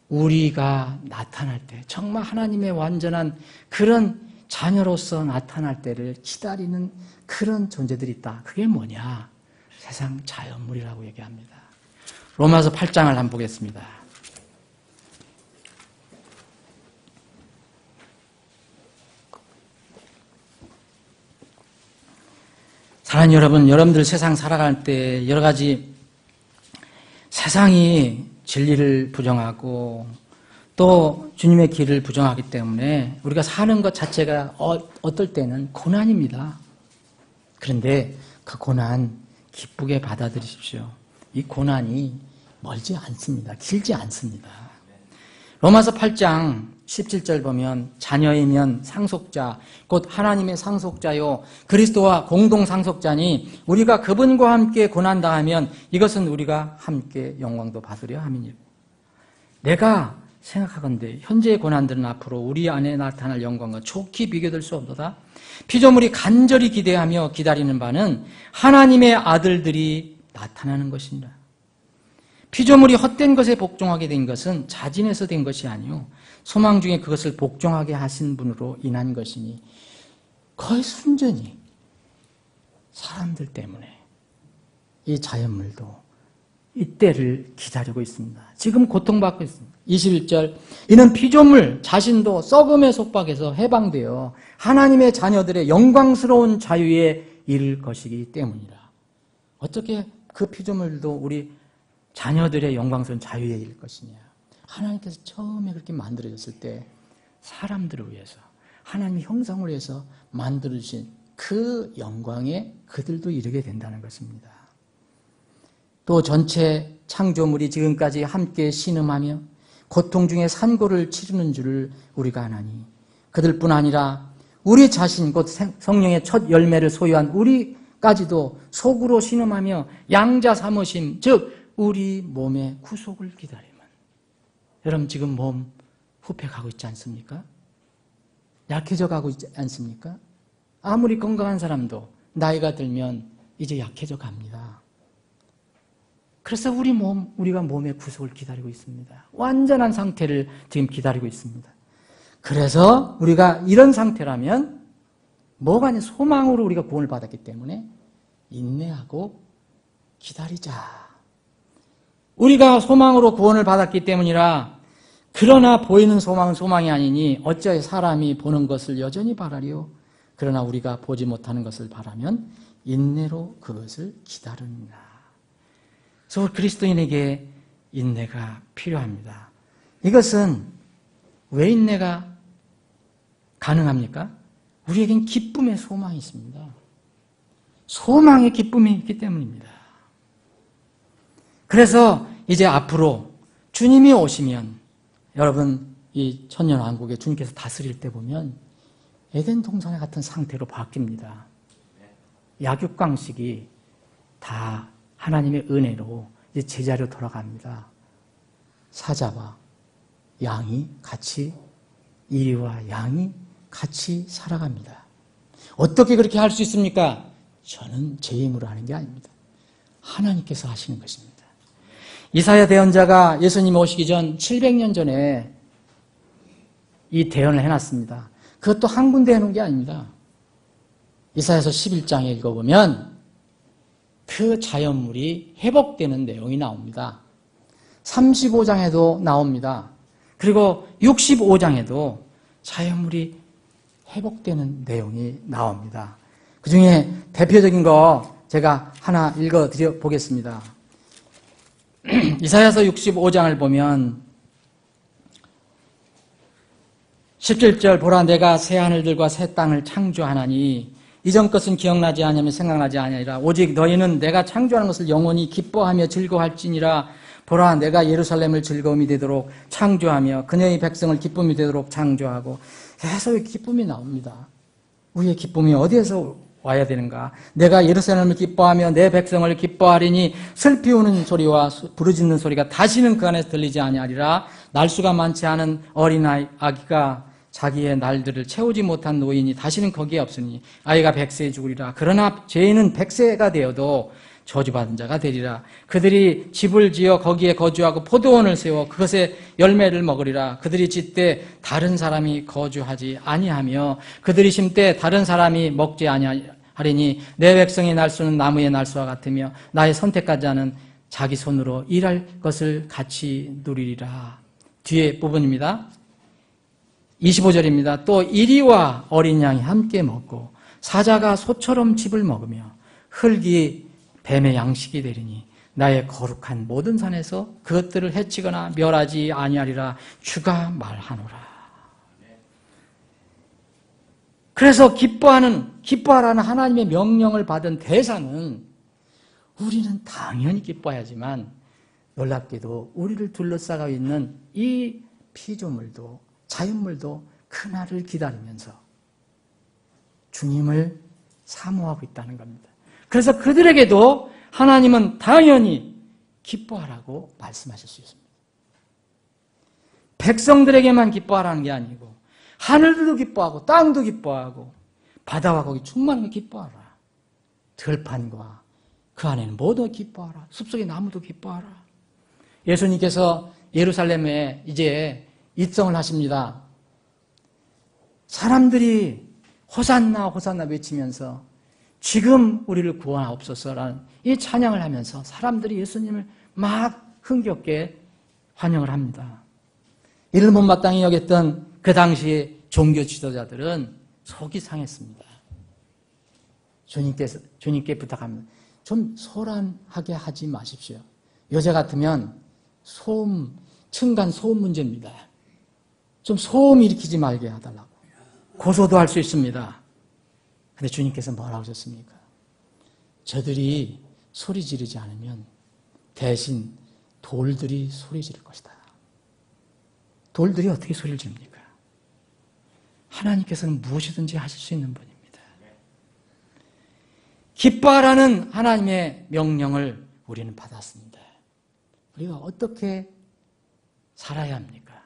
우리가 나타날 때 정말 하나님의 완전한 그런 자녀로서 나타날 때를 기다리는 그런 존재들이 있다. 그게 뭐냐? 세상 자연물이라고 얘기합니다. 로마서 8장을 한번 보겠습니다. 사랑하는 여러분, 여러분들 세상 살아갈 때 여러 가지 세상이 진리를 부정하고 또 주님의 길을 부정하기 때문에 우리가 사는 것 자체가 어떨 때는 고난입니다. 그런데 그 고난 기쁘게 받아들이십시오. 이 고난이 멀지 않습니다. 길지 않습니다. 로마서 8장 17절 보면 자녀이면 상속자 곧 하나님의 상속자요 그리스도와 공동 상속자니 우리가 그분과 함께 고난당하면 이것은 우리가 함께 영광도 받으려 함이니라. 내가 생각하건대 현재의 고난들은 앞으로 우리 안에 나타날 영광과 좋게 비교될 수 없도다. 피조물이 간절히 기대하며 기다리는 바는 하나님의 아들들이 나타나는 것이니라. 피조물이 헛된 것에 복종하게 된 것은 자진해서 된 것이 아니요 소망 중에 그것을 복종하게 하신 분으로 인한 것이니 거의 순전히 사람들 때문에 이 자연물도 이때를 기다리고 있습니다. 지금 고통받고 있습니다. 21절 이는 피조물 자신도 썩음의 속박에서 해방되어 하나님의 자녀들의 영광스러운 자유에 이를 것이기 때문이라. 어떻게 그 피조물도 우리 자녀들의 영광스러운 자유에 이를 것이냐. 하나님께서 처음에 그렇게 만들어졌을 때 사람들을 위해서 하나님의 형상을 위해서 만들어주신 그 영광에 그들도 이르게 된다는 것입니다. 또 전체 창조물이 지금까지 함께 신음하며 고통 중에 산고를 치르는 줄을 우리가 아나니 그들뿐 아니라 우리 자신 곧 성령의 첫 열매를 소유한 우리까지도 속으로 신음하며 양자 삼으심 즉 우리 몸의 구속을 기다리면 여러분 지금 몸 후패가고 있지 않습니까? 약해져 가고 있지 않습니까? 아무리 건강한 사람도 나이가 들면 이제 약해져 갑니다. 그래서 우리가 몸의 구속을 기다리고 있습니다. 완전한 상태를 지금 기다리고 있습니다. 그래서 우리가 이런 상태라면 뭐가 아니라 소망으로 우리가 구원을 받았기 때문에 인내하고 기다리자. 우리가 소망으로 구원을 받았기 때문이라 그러나 보이는 소망은 소망이 아니니 어찌하여 사람이 보는 것을 여전히 바라리요. 그러나 우리가 보지 못하는 것을 바라면 인내로 그것을 기다립니다. 그래서 그리스도인에게 인내가 필요합니다. 이것은 왜 인내가 가능합니까? 우리에겐 기쁨의 소망이 있습니다. 소망의 기쁨이 있기 때문입니다. 그래서 이제 앞으로 주님이 오시면 여러분 이 천년왕국에 주님께서 다스릴 때 보면 에덴 동산에 같은 상태로 바뀝니다. 약육강식이 다 하나님의 은혜로 이제 제자리로 돌아갑니다. 사자와 양이 같이 이리와 양이 같이 살아갑니다. 어떻게 그렇게 할 수 있습니까? 저는 제 힘으로 하는 게 아닙니다. 하나님께서 하시는 것입니다. 이사야 대언자가 예수님이 오시기 전 700년 전에 이 대언을 해놨습니다. 그것도 한 군데 해놓은 게 아닙니다. 이사야서 11장에 읽어보면 그 자연물이 회복되는 내용이 나옵니다. 35장에도 나옵니다. 그리고 65장에도 자연물이 회복되는 내용이 나옵니다. 그 중에 대표적인 거 제가 하나 읽어드려 보겠습니다. 이사야서 65장을 보면 17절 보라 내가 새 하늘들과 새 땅을 창조하나니 이전 것은 기억나지 아니하며 생각나지 아니하리라. 오직 너희는 내가 창조하는 것을 영원히 기뻐하며 즐거워할지니라. 보라 내가 예루살렘을 즐거움이 되도록 창조하며 그녀의 백성을 기쁨이 되도록 창조하고 계속 기쁨이 나옵니다. 우리의 기쁨이 어디에서 와야 되는가? 내가 예루살렘을 기뻐하며 내 백성을 기뻐하리니 슬피 우는 소리와 부르짖는 소리가 다시는 그 안에서 들리지 아니하리라. 날수가 많지 않은 어린아이 아기가 자기의 날들을 채우지 못한 노인이 다시는 거기에 없으니 아이가 100세에 죽으리라. 그러나 죄인은 100세가 되어도 저주받은 자가 되리라. 그들이 집을 지어 거기에 거주하고 포도원을 세워 그것에 열매를 먹으리라. 그들이 짓되 다른 사람이 거주하지 아니하며 그들이 심되 다른 사람이 먹지 아니하리니 내 백성의 날수는 나무의 날수와 같으며 나의 선택하지 않은 자기 손으로 일할 것을 같이 누리리라. 뒤에 부분입니다. 25절입니다. 또 이리와 어린 양이 함께 먹고 사자가 소처럼 집을 먹으며 흙이 뱀의 양식이 되리니 나의 거룩한 모든 산에서 그것들을 해치거나 멸하지 아니하리라. 주가 말하노라. 그래서 기뻐하라는 하나님의 명령을 받은 대상은 우리는 당연히 기뻐해야지만 놀랍게도 우리를 둘러싸고 있는 이 피조물도 자연물도 그날을 기다리면서 주님을 사모하고 있다는 겁니다. 그래서 그들에게도 하나님은 당연히 기뻐하라고 말씀하실 수 있습니다. 백성들에게만 기뻐하라는 게 아니고 하늘도 기뻐하고 땅도 기뻐하고 바다와 거기 충만한 걸 기뻐하라. 들판과 그 안에는 모두 기뻐하라. 숲속의 나무도 기뻐하라. 예수님께서 예루살렘에 이제 입성을 하십니다. 사람들이 호산나 호산나 외치면서 지금 우리를 구원하옵소서라는 이 찬양을 하면서 사람들이 예수님을 막 흥겹게 환영을 합니다. 이를 못마땅히 여겼던 그 당시 종교 지도자들은 속이 상했습니다. 주님께 부탁합니다. 좀 소란하게 하지 마십시오. 요새 같으면 층간 소음 문제입니다. 좀 소음 일으키지 말게 해달라고. 고소도 할 수 있습니다. 근데 주님께서 뭐라고 하셨습니까? 저들이 소리 지르지 않으면 대신 돌들이 소리 지를 것이다. 돌들이 어떻게 소리를 지릅니까? 하나님께서는 무엇이든지 하실 수 있는 분입니다. 기뻐하라는 하나님의 명령을 우리는 받았습니다. 우리가 어떻게 살아야 합니까?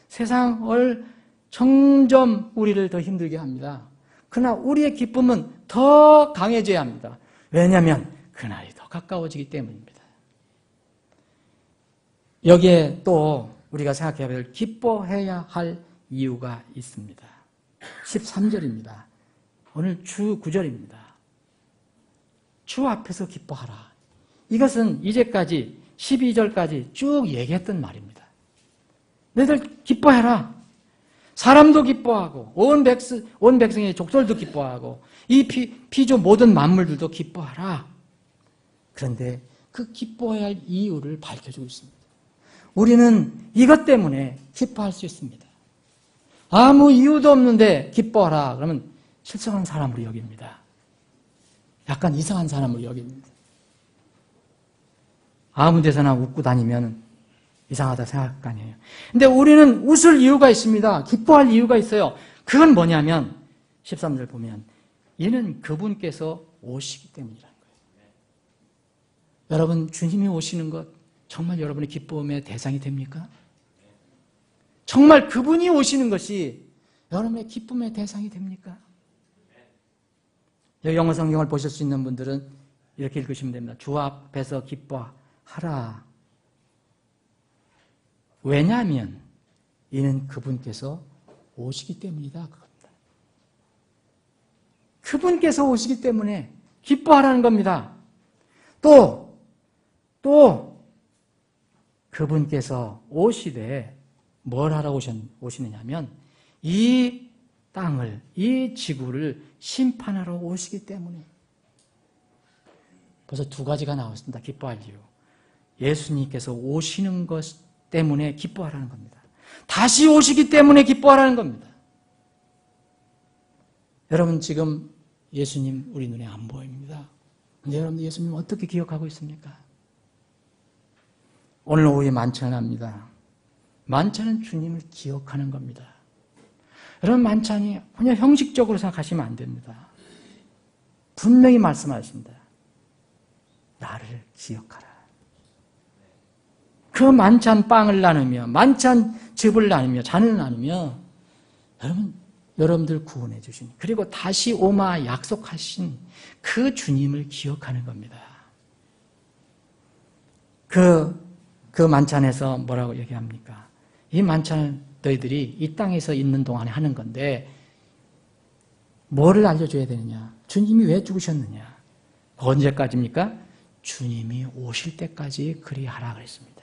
세상을 점점 우리를 더 힘들게 합니다. 그러나 우리의 기쁨은 더 강해져야 합니다. 왜냐하면 그날이 더 가까워지기 때문입니다. 여기에 또 우리가 생각해야 될 기뻐해야 할 이유가 있습니다. 13절입니다. 오늘 주 9절입니다. 주 앞에서 기뻐하라. 이것은 이제까지 12절까지 쭉 얘기했던 말입니다. 너희들 기뻐해라. 사람도 기뻐하고 온 백성의 족속도 기뻐하고 이 피조 모든 만물들도 기뻐하라. 그런데 그 기뻐해야 할 이유를 밝혀주고 있습니다. 우리는 이것 때문에 기뻐할 수 있습니다. 아무 이유도 없는데 기뻐하라. 그러면 실성한 사람으로 여깁니다. 약간 이상한 사람으로 여깁니다. 아무 데서나 웃고 다니면 이상하다 생각할 거 아니에요. 근데 우리는 웃을 이유가 있습니다. 기뻐할 이유가 있어요. 그건 뭐냐면 13절 보면 이는 그분께서 오시기 때문이라는 거예요. 여러분 주님이 오시는 것 정말 여러분의 기쁨의 대상이 됩니까? 정말 그분이 오시는 것이 여러분의 기쁨의 대상이 됩니까? 영어 성경을 보실 수 있는 분들은 이렇게 읽으시면 됩니다. 주 앞에서 기뻐하라. 왜냐하면 이는 그분께서 오시기 때문이다. 그겁니다. 그분께서 오시기 때문에 기뻐하라는 겁니다. 또 그분께서 오시되 뭘 하러 오시느냐면 이 땅을, 이 지구를 심판하러 오시기 때문에. 벌써 두 가지가 나왔습니다. 기뻐할 이유. 예수님께서 오시는 것 때문에 기뻐하라는 겁니다. 다시 오시기 때문에 기뻐하라는 겁니다. 여러분 지금 예수님 우리 눈에 안 보입니다. 근데 여러분 예수님 어떻게 기억하고 있습니까? 오늘 오후에 만찬합니다. 만찬은 주님을 기억하는 겁니다. 여러분 만찬이 그냥 형식적으로 생각하시면 안 됩니다. 분명히 말씀하십니다. 나를 기억하라. 그 만찬 빵을 나누며 만찬 즙을 나누며 잔을 나누며 여러분들 구원해 주신 그리고 다시 오마 약속하신 그 주님을 기억하는 겁니다. 그 만찬에서 뭐라고 얘기합니까? 이 만찬을 너희들이 이 땅에서 있는 동안에 하는 건데 뭐를 알려줘야 되느냐? 주님이 왜 죽으셨느냐? 언제까지입니까? 주님이 오실 때까지 그리하라 그랬습니다.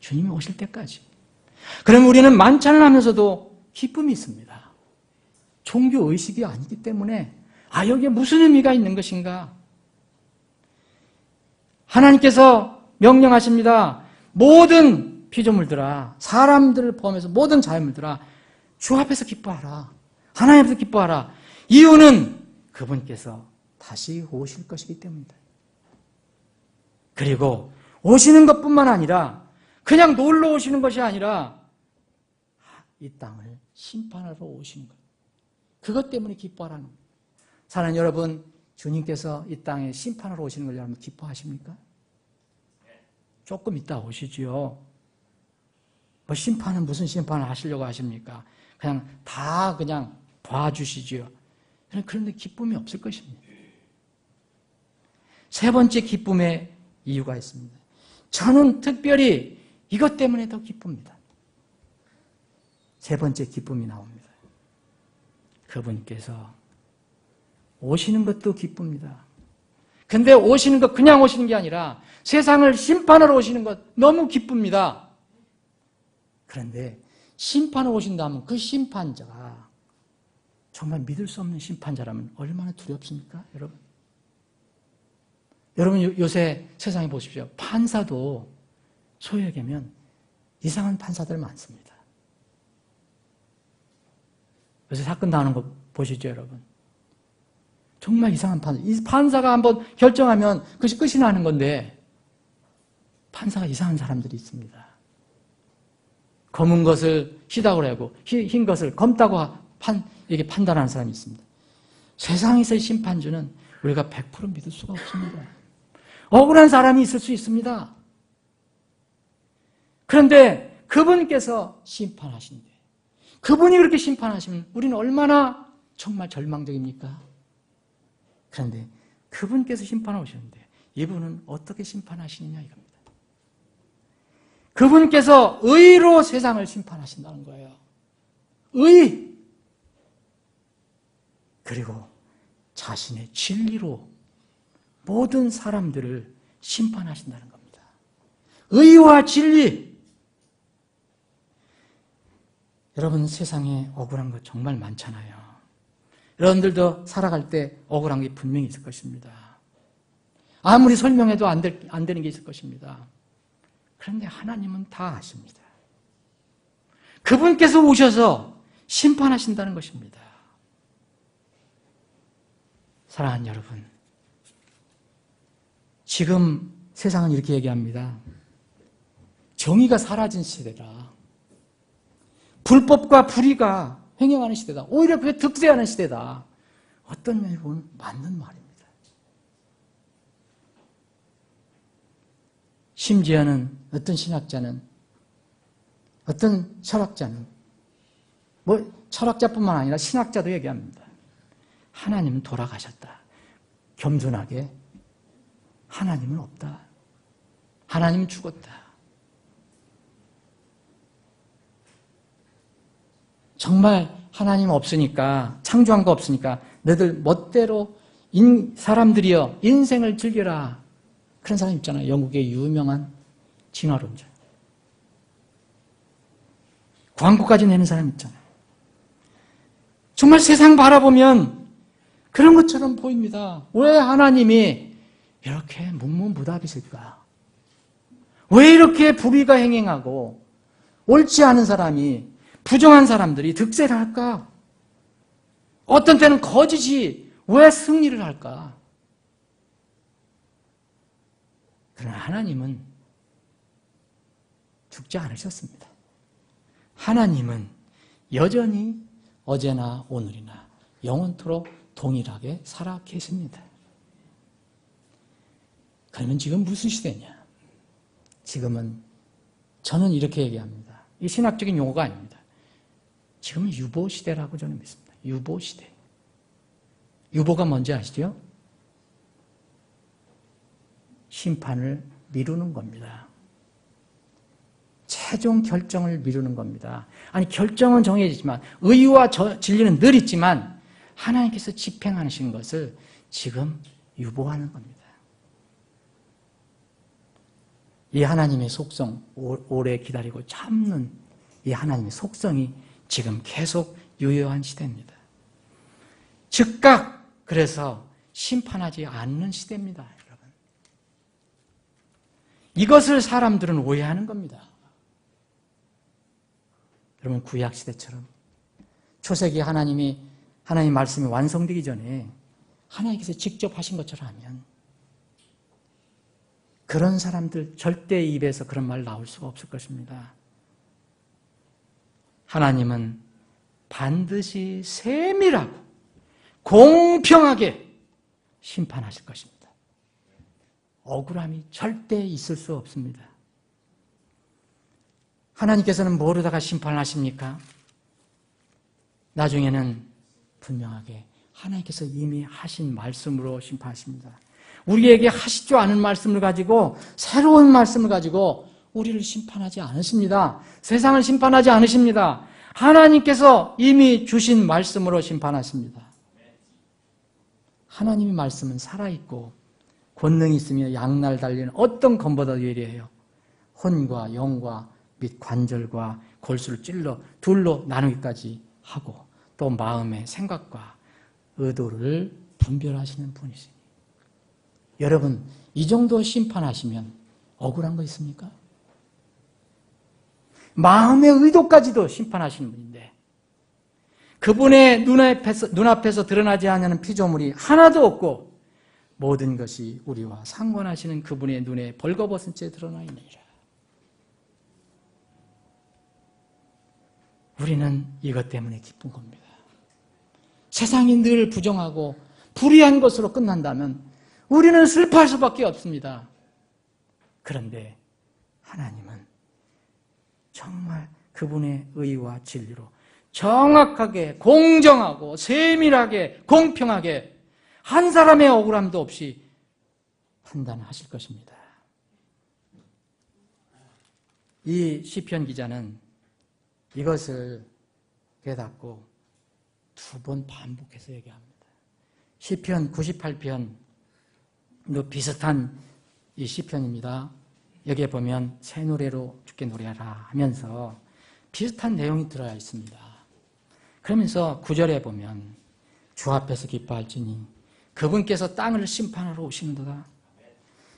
주님이 오실 때까지. 그럼 우리는 만찬을 하면서도 기쁨이 있습니다. 종교의식이 아니기 때문에 여기에 무슨 의미가 있는 것인가? 하나님께서 명령하십니다. 모든 피조물들아, 사람들을 포함해서 모든 자연물들아 주 앞에서 기뻐하라. 하나님 앞에서 기뻐하라. 이유는 그분께서 다시 오실 것이기 때문입니다. 그리고 오시는 것뿐만 아니라 그냥 놀러 오시는 것이 아니라 이 땅을 심판하러 오시는 것. 그것 때문에 기뻐하라는 거예요. 사랑하는 여러분, 주님께서 이 땅에 심판하러 오시는 걸 여러분 기뻐하십니까? 조금 이따 오시지요. 뭐 심판은 무슨 심판을 하시려고 하십니까? 그냥 봐주시지요. 그런데 기쁨이 없을 것입니다. 세 번째 기쁨의 이유가 있습니다. 저는 특별히 이것 때문에 더 기쁩니다. 세 번째 기쁨이 나옵니다. 그분께서 오시는 것도 기쁩니다. 근데 오시는 것 그냥 오시는 게 아니라 세상을 심판하러 오시는 것 너무 기쁩니다. 그런데 심판하러 오신다면 그 심판자가 정말 믿을 수 없는 심판자라면 얼마나 두렵습니까, 여러분? 여러분 요새 세상에 보십시오. 판사도 소위 얘기하면 이상한 판사들 많습니다. 요새 사건 나오는 거 보시죠, 여러분. 정말 이상한 판사. 이 판사가 한번 결정하면 그것이 끝이 나는 건데 판사가 이상한 사람들이 있습니다. 검은 것을 희다고 하고 흰 것을 검다고 이렇게 판단하는 사람이 있습니다. 세상에서의 심판주는 우리가 100% 믿을 수가 없습니다. 억울한 사람이 있을 수 있습니다. 그런데 그분께서 심판하신대. 그분이 그렇게 심판하시면 우리는 얼마나 정말 절망적입니까? 그런데 그분께서 심판하러 오셨는데 이분은 어떻게 심판하시느냐 이겁니다. 그분께서 의로 세상을 심판하신다는 거예요. 의! 그리고 자신의 진리로 모든 사람들을 심판하신다는 겁니다. 의와 진리! 여러분, 세상에 억울한 것 정말 많잖아요. 여러분들도 살아갈 때 억울한 게 분명히 있을 것입니다. 아무리 설명해도 안 되는 게 있을 것입니다. 그런데 하나님은 다 아십니다. 그분께서 오셔서 심판하신다는 것입니다. 사랑하는 여러분, 지금 세상은 이렇게 얘기합니다. 정의가 사라진 시대다. 불법과 불의가 횡행하는 시대다. 오히려 그게 득세하는 시대다. 어떤 면에 보면 맞는 말입니다. 심지어는 어떤 신학자는, 어떤 철학자는, 철학자뿐만 아니라 신학자도 얘기합니다. 하나님은 돌아가셨다. 겸손하게 하나님은 없다. 하나님은 죽었다. 정말 하나님 없으니까, 창조한 거 없으니까 너희들 멋대로 사람들이여 인생을 즐겨라. 그런 사람 있잖아요. 영국의 유명한 진화론자. 광고까지 내는 사람 있잖아요. 정말 세상 바라보면 그런 것처럼 보입니다. 왜 하나님이 이렇게 묵묵부답이실까? 왜 이렇게 불의가 행행하고 옳지 않은 사람이, 부정한 사람들이 득세를 할까? 어떤 때는 거짓이 왜 승리를 할까? 그러나 하나님은 죽지 않으셨습니다. 하나님은 여전히 어제나 오늘이나 영원토록 동일하게 살아 계십니다. 그러면 지금 무슨 시대냐? 지금은 저는 이렇게 얘기합니다. 이 신학적인 용어가 아닙니다. 지금은 유보시대라고 저는 믿습니다. 유보시대. 유보가 뭔지 아시죠? 심판을 미루는 겁니다. 최종 결정을 미루는 겁니다. 아니, 결정은 정해지지만 의와 진리는 늘 있지만 하나님께서 집행하시는 것을 지금 유보하는 겁니다. 이 하나님의 속성, 오래 기다리고 참는 이 하나님의 속성이 지금 계속 유효한 시대입니다. 즉각 그래서 심판하지 않는 시대입니다, 여러분. 이것을 사람들은 오해하는 겁니다. 여러분, 구약 시대처럼 초세기 하나님 말씀이 완성되기 전에 하나님께서 직접 하신 것처럼 하면 그런 사람들 절대 입에서 그런 말 나올 수가 없을 것입니다. 하나님은 반드시 세밀하고 공평하게 심판하실 것입니다. 억울함이 절대 있을 수 없습니다. 하나님께서는 뭐로다가 심판을 하십니까? 나중에는 분명하게 하나님께서 이미 하신 말씀으로 심판하십니다. 우리에게 하시지 않은 말씀을 가지고, 새로운 말씀을 가지고 우리를 심판하지 않으십니다. 세상을 심판하지 않으십니다. 하나님께서 이미 주신 말씀으로 심판하십니다. 하나님의 말씀은 살아있고 권능이 있으며 양날 달리는 어떤 검보다 예리해요. 혼과 영과 및 관절과 골수를 찔러 둘로 나누기까지 하고 또 마음의 생각과 의도를 분별하시는 분이시니, 여러분, 이 정도 심판하시면 억울한 거 있습니까? 마음의 의도까지도 심판하시는 분인데 그분의 눈앞에서 드러나지 않는 피조물이 하나도 없고 모든 것이 우리와 상관하시는 그분의 눈에 벌거벗은 채 드러나 있느니라. 우리는 이것 때문에 기쁜 겁니다. 세상이 늘 부정하고 불의한 것으로 끝난다면 우리는 슬퍼할 수밖에 없습니다. 그런데 하나님은 정말 그분의 의와 진리로 정확하게, 공정하고, 세밀하게, 공평하게 한 사람의 억울함도 없이 판단하실 것입니다. 이 시편 기자는 이것을 깨닫고 두 번 반복해서 얘기합니다. 시편 98편도 비슷한 이 시편입니다. 여기에 보면 새 노래로 주께 노래하라 하면서 비슷한 내용이 들어야 있습니다. 그러면서 9절에 보면 주 앞에서 기뻐할지니 그분께서 땅을 심판하러 오시는도다.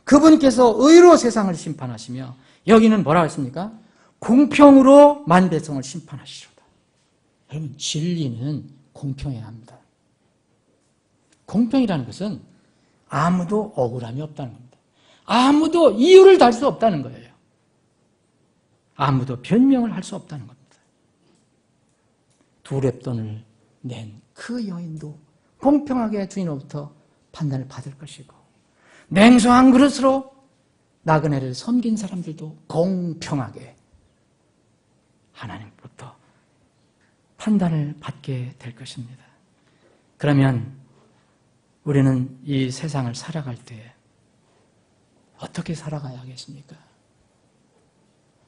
그분께서 의로 세상을 심판하시며 여기는 뭐라고 했습니까? 공평으로 만백성을 심판하시리로다. 여러분, 진리는 공평해야 합니다. 공평이라는 것은 아무도 억울함이 없다는 겁니다. 아무도 이유를 달 수 없다는 거예요. 아무도 변명을 할 수 없다는 겁니다. 두렙돈을 낸 그 여인도 공평하게 주인으로부터 판단을 받을 것이고, 냉수 한 그릇으로 나그네를 섬긴 사람들도 공평하게 하나님부터 판단을 받게 될 것입니다. 그러면 우리는 이 세상을 살아갈 때 어떻게 살아가야 하겠습니까?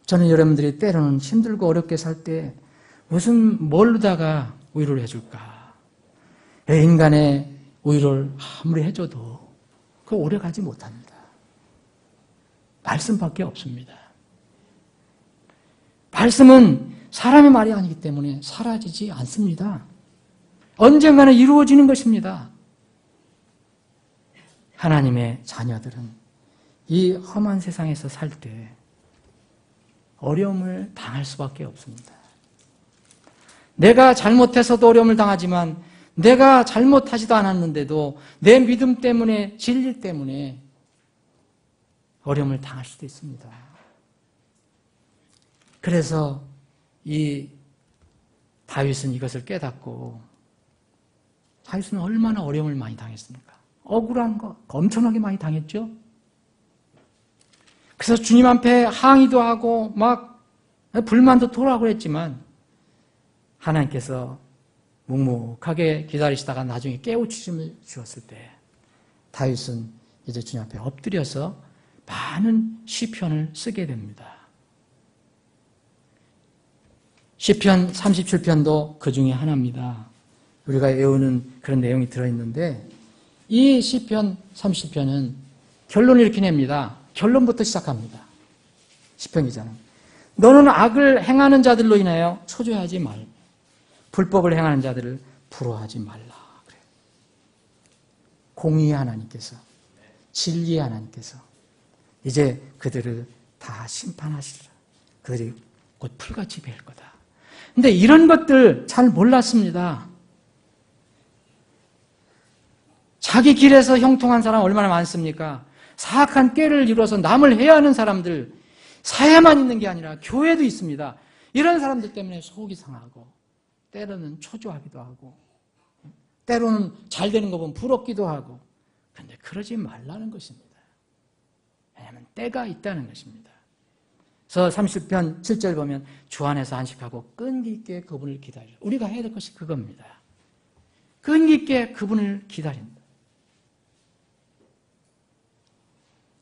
저는 여러분들이 때로는 힘들고 어렵게 살 때 무슨 뭘로다가 위로를 해줄까? 인간의 위로를 아무리 해줘도 그 오래 가지 못합니다. 말씀밖에 없습니다. 말씀은 사람의 말이 아니기 때문에 사라지지 않습니다. 언젠가는 이루어지는 것입니다. 하나님의 자녀들은 이 험한 세상에서 살 때 어려움을 당할 수밖에 없습니다. 내가 잘못해서도 어려움을 당하지만 내가 잘못하지도 않았는데도 내 믿음 때문에, 진리 때문에 어려움을 당할 수도 있습니다. 그래서 이 다윗은 이것을 깨닫고, 다윗은 얼마나 어려움을 많이 당했습니까? 억울한 거 엄청나게 많이 당했죠? 그래서 주님 앞에 항의도 하고 막 불만도 토하고 했지만 하나님께서 묵묵하게 기다리시다가 나중에 깨우침을 주었을 때 다윗은 이제 주님 앞에 엎드려서 많은 시편을 쓰게 됩니다. 시편 37편도 그 중에 하나입니다. 우리가 외우는 그런 내용이 들어있는데 이 시편 30편은 결론을 이렇게 냅니다. 결론부터 시작합니다. 시편 기자는 너는 악을 행하는 자들로 인하여 초조해하지 말고 불법을 행하는 자들을 부러워하지 말라. 그래요. 공의의 하나님께서, 진리의 하나님께서 이제 그들을 다 심판하시리라. 그들이 곧 풀같이 뵐 거다. 근데 이런 것들 잘 몰랐습니다. 자기 길에서 형통한 사람 얼마나 많습니까? 사악한 꾀를 이루어서 남을 해하는 사람들, 사회만 있는 게 아니라 교회도 있습니다. 이런 사람들 때문에 속이 상하고 때로는 초조하기도 하고 때로는 잘 되는 거 보면 부럽기도 하고, 그런데 그러지 말라는 것입니다. 왜냐하면 때가 있다는 것입니다. 그래서 30편 7절 보면 주 안에서 안식하고 끈기 있게 그분을 기다려. 우리가 해야 될 것이 그겁니다. 끈기 있게 그분을 기다린다.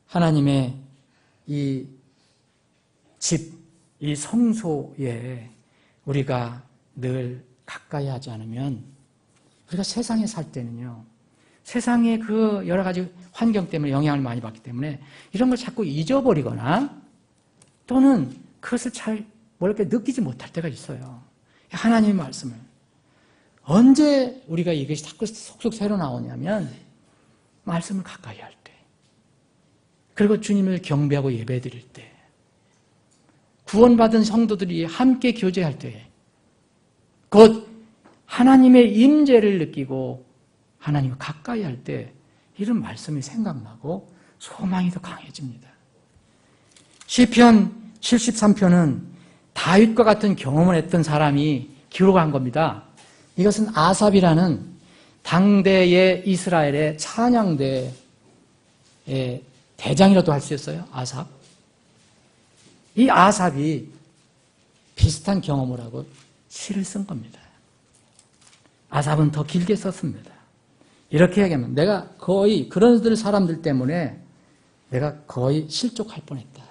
하나님의 이 집, 이 성소에 우리가 늘 가까이 하지 않으면 우리가 세상에 살 때는요, 세상의 그 여러 가지 환경 때문에 영향을 많이 받기 때문에 이런 걸 자꾸 잊어버리거나 또는 그것을 잘 이렇게 느끼지 못할 때가 있어요. 하나님의 말씀을 언제 우리가 이것이 자꾸 속속 새로 나오냐면 말씀을 가까이 할 때, 그리고 주님을 경배하고 예배드릴 때, 구원받은 성도들이 함께 교제할 때, 곧 하나님의 임재를 느끼고 하나님을 가까이 할 때 이런 말씀이 생각나고 소망이 더 강해집니다. 시편 73편은 다윗과 같은 경험을 했던 사람이 기록한 겁니다. 이것은 아삽이라는 당대의 이스라엘의 찬양대의 대장이라도 할 수 있어요. 아삽. 이 아삽이 비슷한 경험을 하고 시를 쓴 겁니다. 아삽은 더 길게 썼습니다. 이렇게 얘기하면 내가 거의 그런 사람들 때문에 내가 거의 실족할 뻔했다.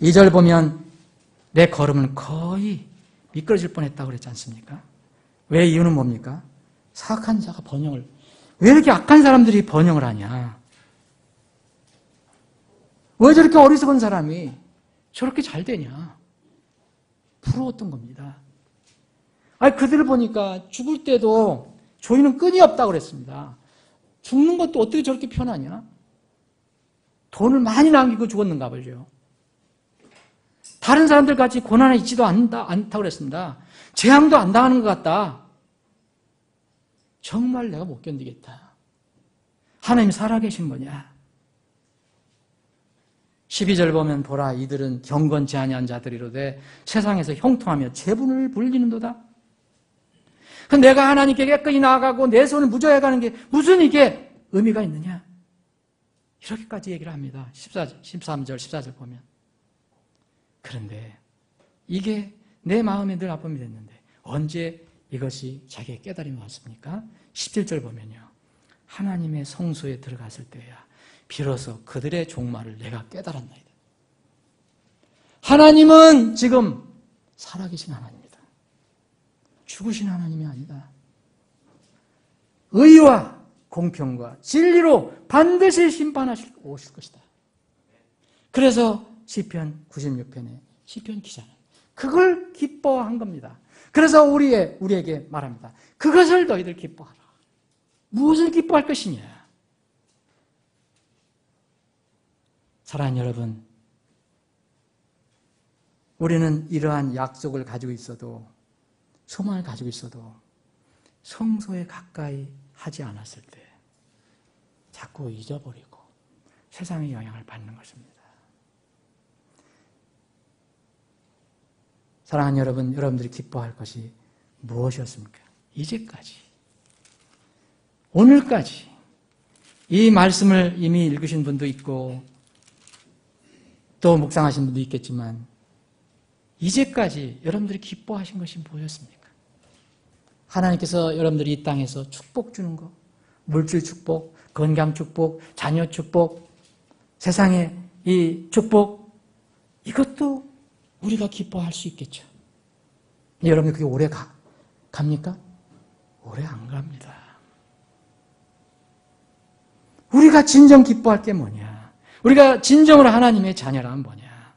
2절 보면 내 걸음은 거의 미끄러질 뻔했다고 그랬지 않습니까? 왜 이유는 뭡니까? 사악한 자가 번영을, 왜 이렇게 악한 사람들이 번영을 하냐? 왜 저렇게 어리석은 사람이 저렇게 잘 되냐? 부러웠던 겁니다. 아니, 그들을 보니까 죽을 때도 조이는 끈이 없다고 그랬습니다. 죽는 것도 어떻게 저렇게 편하냐? 돈을 많이 남기고 죽었는가 보죠. 다른 사람들 같이 고난에 있지도 않다고 그랬습니다. 재앙도 안 당하는 것 같다. 정말 내가 못 견디겠다. 하나님 살아계신 거냐? 12절 보면 보라 이들은 경건치 아니한 자들이로되 세상에서 형통하며 재분을 불리는도다. 그럼 내가 하나님께 깨끗이 나아가고 내 손을 무저해가는 게 무슨 이게 의미가 있느냐? 이렇게까지 얘기를 합니다. 13절, 14절 보면. 그런데 이게 내 마음에 늘 아픔이 됐는데 언제 이것이 자기의 깨달음이 왔습니까? 17절 보면요. 하나님의 성소에 들어갔을 때야 비로소 그들의 종말을 내가 깨달았나이다. 하나님은 지금 살아계신 하나님이다. 죽으신 하나님이 아니다. 의와 공평과 진리로 반드시 심판하실 오실 것이다. 그래서 시편 96편에 시편 기자는 그걸 기뻐한 겁니다. 그래서 우리에게 말합니다. 그것을 너희들 기뻐하라. 무엇을 기뻐할 것이냐? 사랑하는 여러분, 우리는 이러한 약속을 가지고 있어도 소망을 가지고 있어도 성소에 가까이 하지 않았을 때 자꾸 잊어버리고 세상의 영향을 받는 것입니다. 사랑하는 여러분, 여러분들이 기뻐할 것이 무엇이었습니까? 이제까지, 오늘까지 이 말씀을 이미 읽으신 분도 있고 또 묵상하신 분도 있겠지만 이제까지 여러분들이 기뻐하신 것이 무엇이었습니까? 하나님께서 여러분들이 이 땅에서 축복 주는 것, 물질 축복, 건강 축복, 자녀 축복, 세상의 이 축복, 이것도 우리가 기뻐할 수 있겠죠. 여러분 그게 오래 갑니까? 오래 안 갑니다. 우리가 진정 기뻐할 게 뭐냐? 우리가 진정으로 하나님의 자녀라면 뭐냐?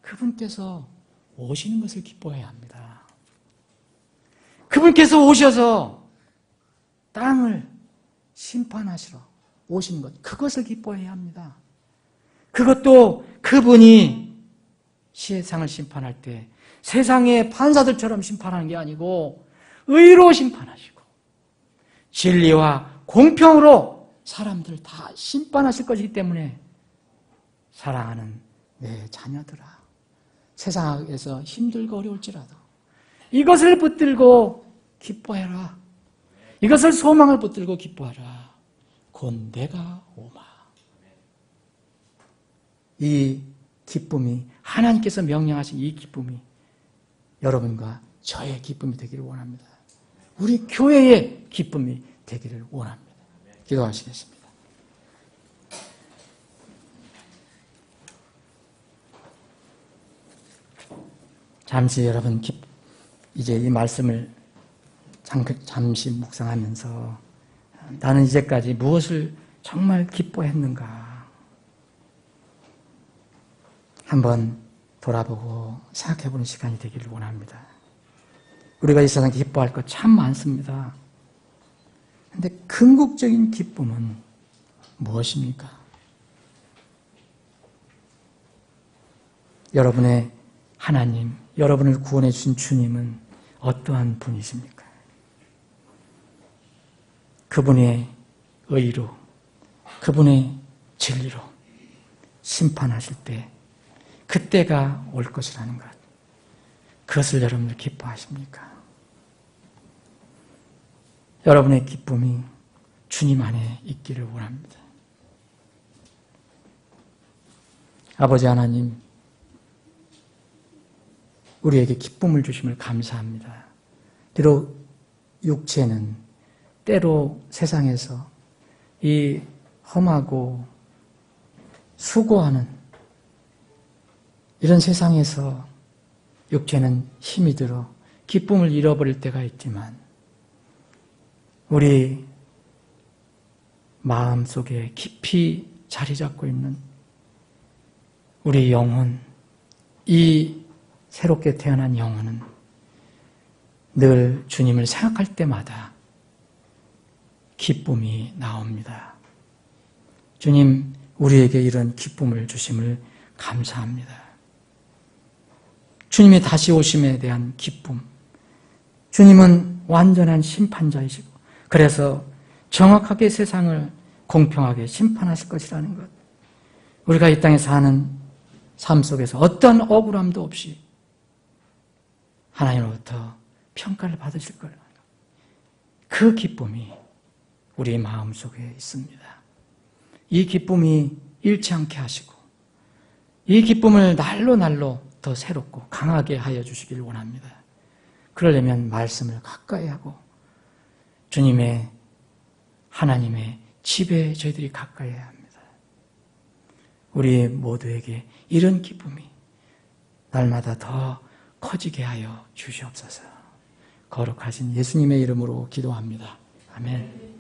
그분께서 오시는 것을 기뻐해야 합니다. 그분께서 오셔서 땅을 심판하시러 오시는 것, 그것을 기뻐해야 합니다. 그것도 그분이 세상을 심판할 때 세상의 판사들처럼 심판하는 게 아니고 의로 심판하시고 진리와 공평으로 사람들 다 심판하실 것이기 때문에 사랑하는 내 자녀들아, 세상에서 힘들고 어려울지라도 이것을 붙들고 기뻐해라. 이것을 소망을 붙들고 기뻐하라. 곧 내가 오마. 이 기쁨이, 하나님께서 명령하신 이 기쁨이 여러분과 저의 기쁨이 되기를 원합니다. 우리 교회의 기쁨이 되기를 원합니다. 기도하시겠습니다. 잠시 여러분 이제 이 말씀을 잠시 묵상하면서 나는 이제까지 무엇을 정말 기뻐했는가 한번 돌아보고 생각해보는 시간이 되기를 원합니다. 우리가 이 세상에 기뻐할 것 참 많습니다. 그런데 궁극적인 기쁨은 무엇입니까? 여러분의 하나님, 여러분을 구원해 주신 주님은 어떠한 분이십니까? 그분의 의로, 그분의 진리로 심판하실 때 그때가 올 것이라는 것, 그것을 여러분들 기뻐하십니까? 여러분의 기쁨이 주님 안에 있기를 원합니다. 아버지 하나님, 우리에게 기쁨을 주심을 감사합니다. 비록 육체는 때로 세상에서 이 험하고 수고하는 이런 세상에서 육체는 힘이 들어 기쁨을 잃어버릴 때가 있지만 우리 마음 속에 깊이 자리 잡고 있는 우리 영혼, 이 새롭게 태어난 영혼은 늘 주님을 생각할 때마다 기쁨이 나옵니다. 주님, 우리에게 이런 기쁨을 주심을 감사합니다. 주님의 다시 오심에 대한 기쁨. 주님은 완전한 심판자이시고 그래서 정확하게 세상을 공평하게 심판하실 것이라는 것. 우리가 이 땅에 사는 삶 속에서 어떤 억울함도 없이 하나님으로부터 평가를 받으실 거라는 것. 그 기쁨이 우리 마음속에 있습니다. 이 기쁨이 잃지 않게 하시고 이 기쁨을 날로 날로 더 새롭고 강하게 하여 주시길 원합니다. 그러려면 말씀을 가까이 하고 주님의 하나님의 집에 저희들이 가까이 해야 합니다. 우리 모두에게 이런 기쁨이 날마다 더 커지게 하여 주시옵소서. 거룩하신 예수님의 이름으로 기도합니다. 아멘.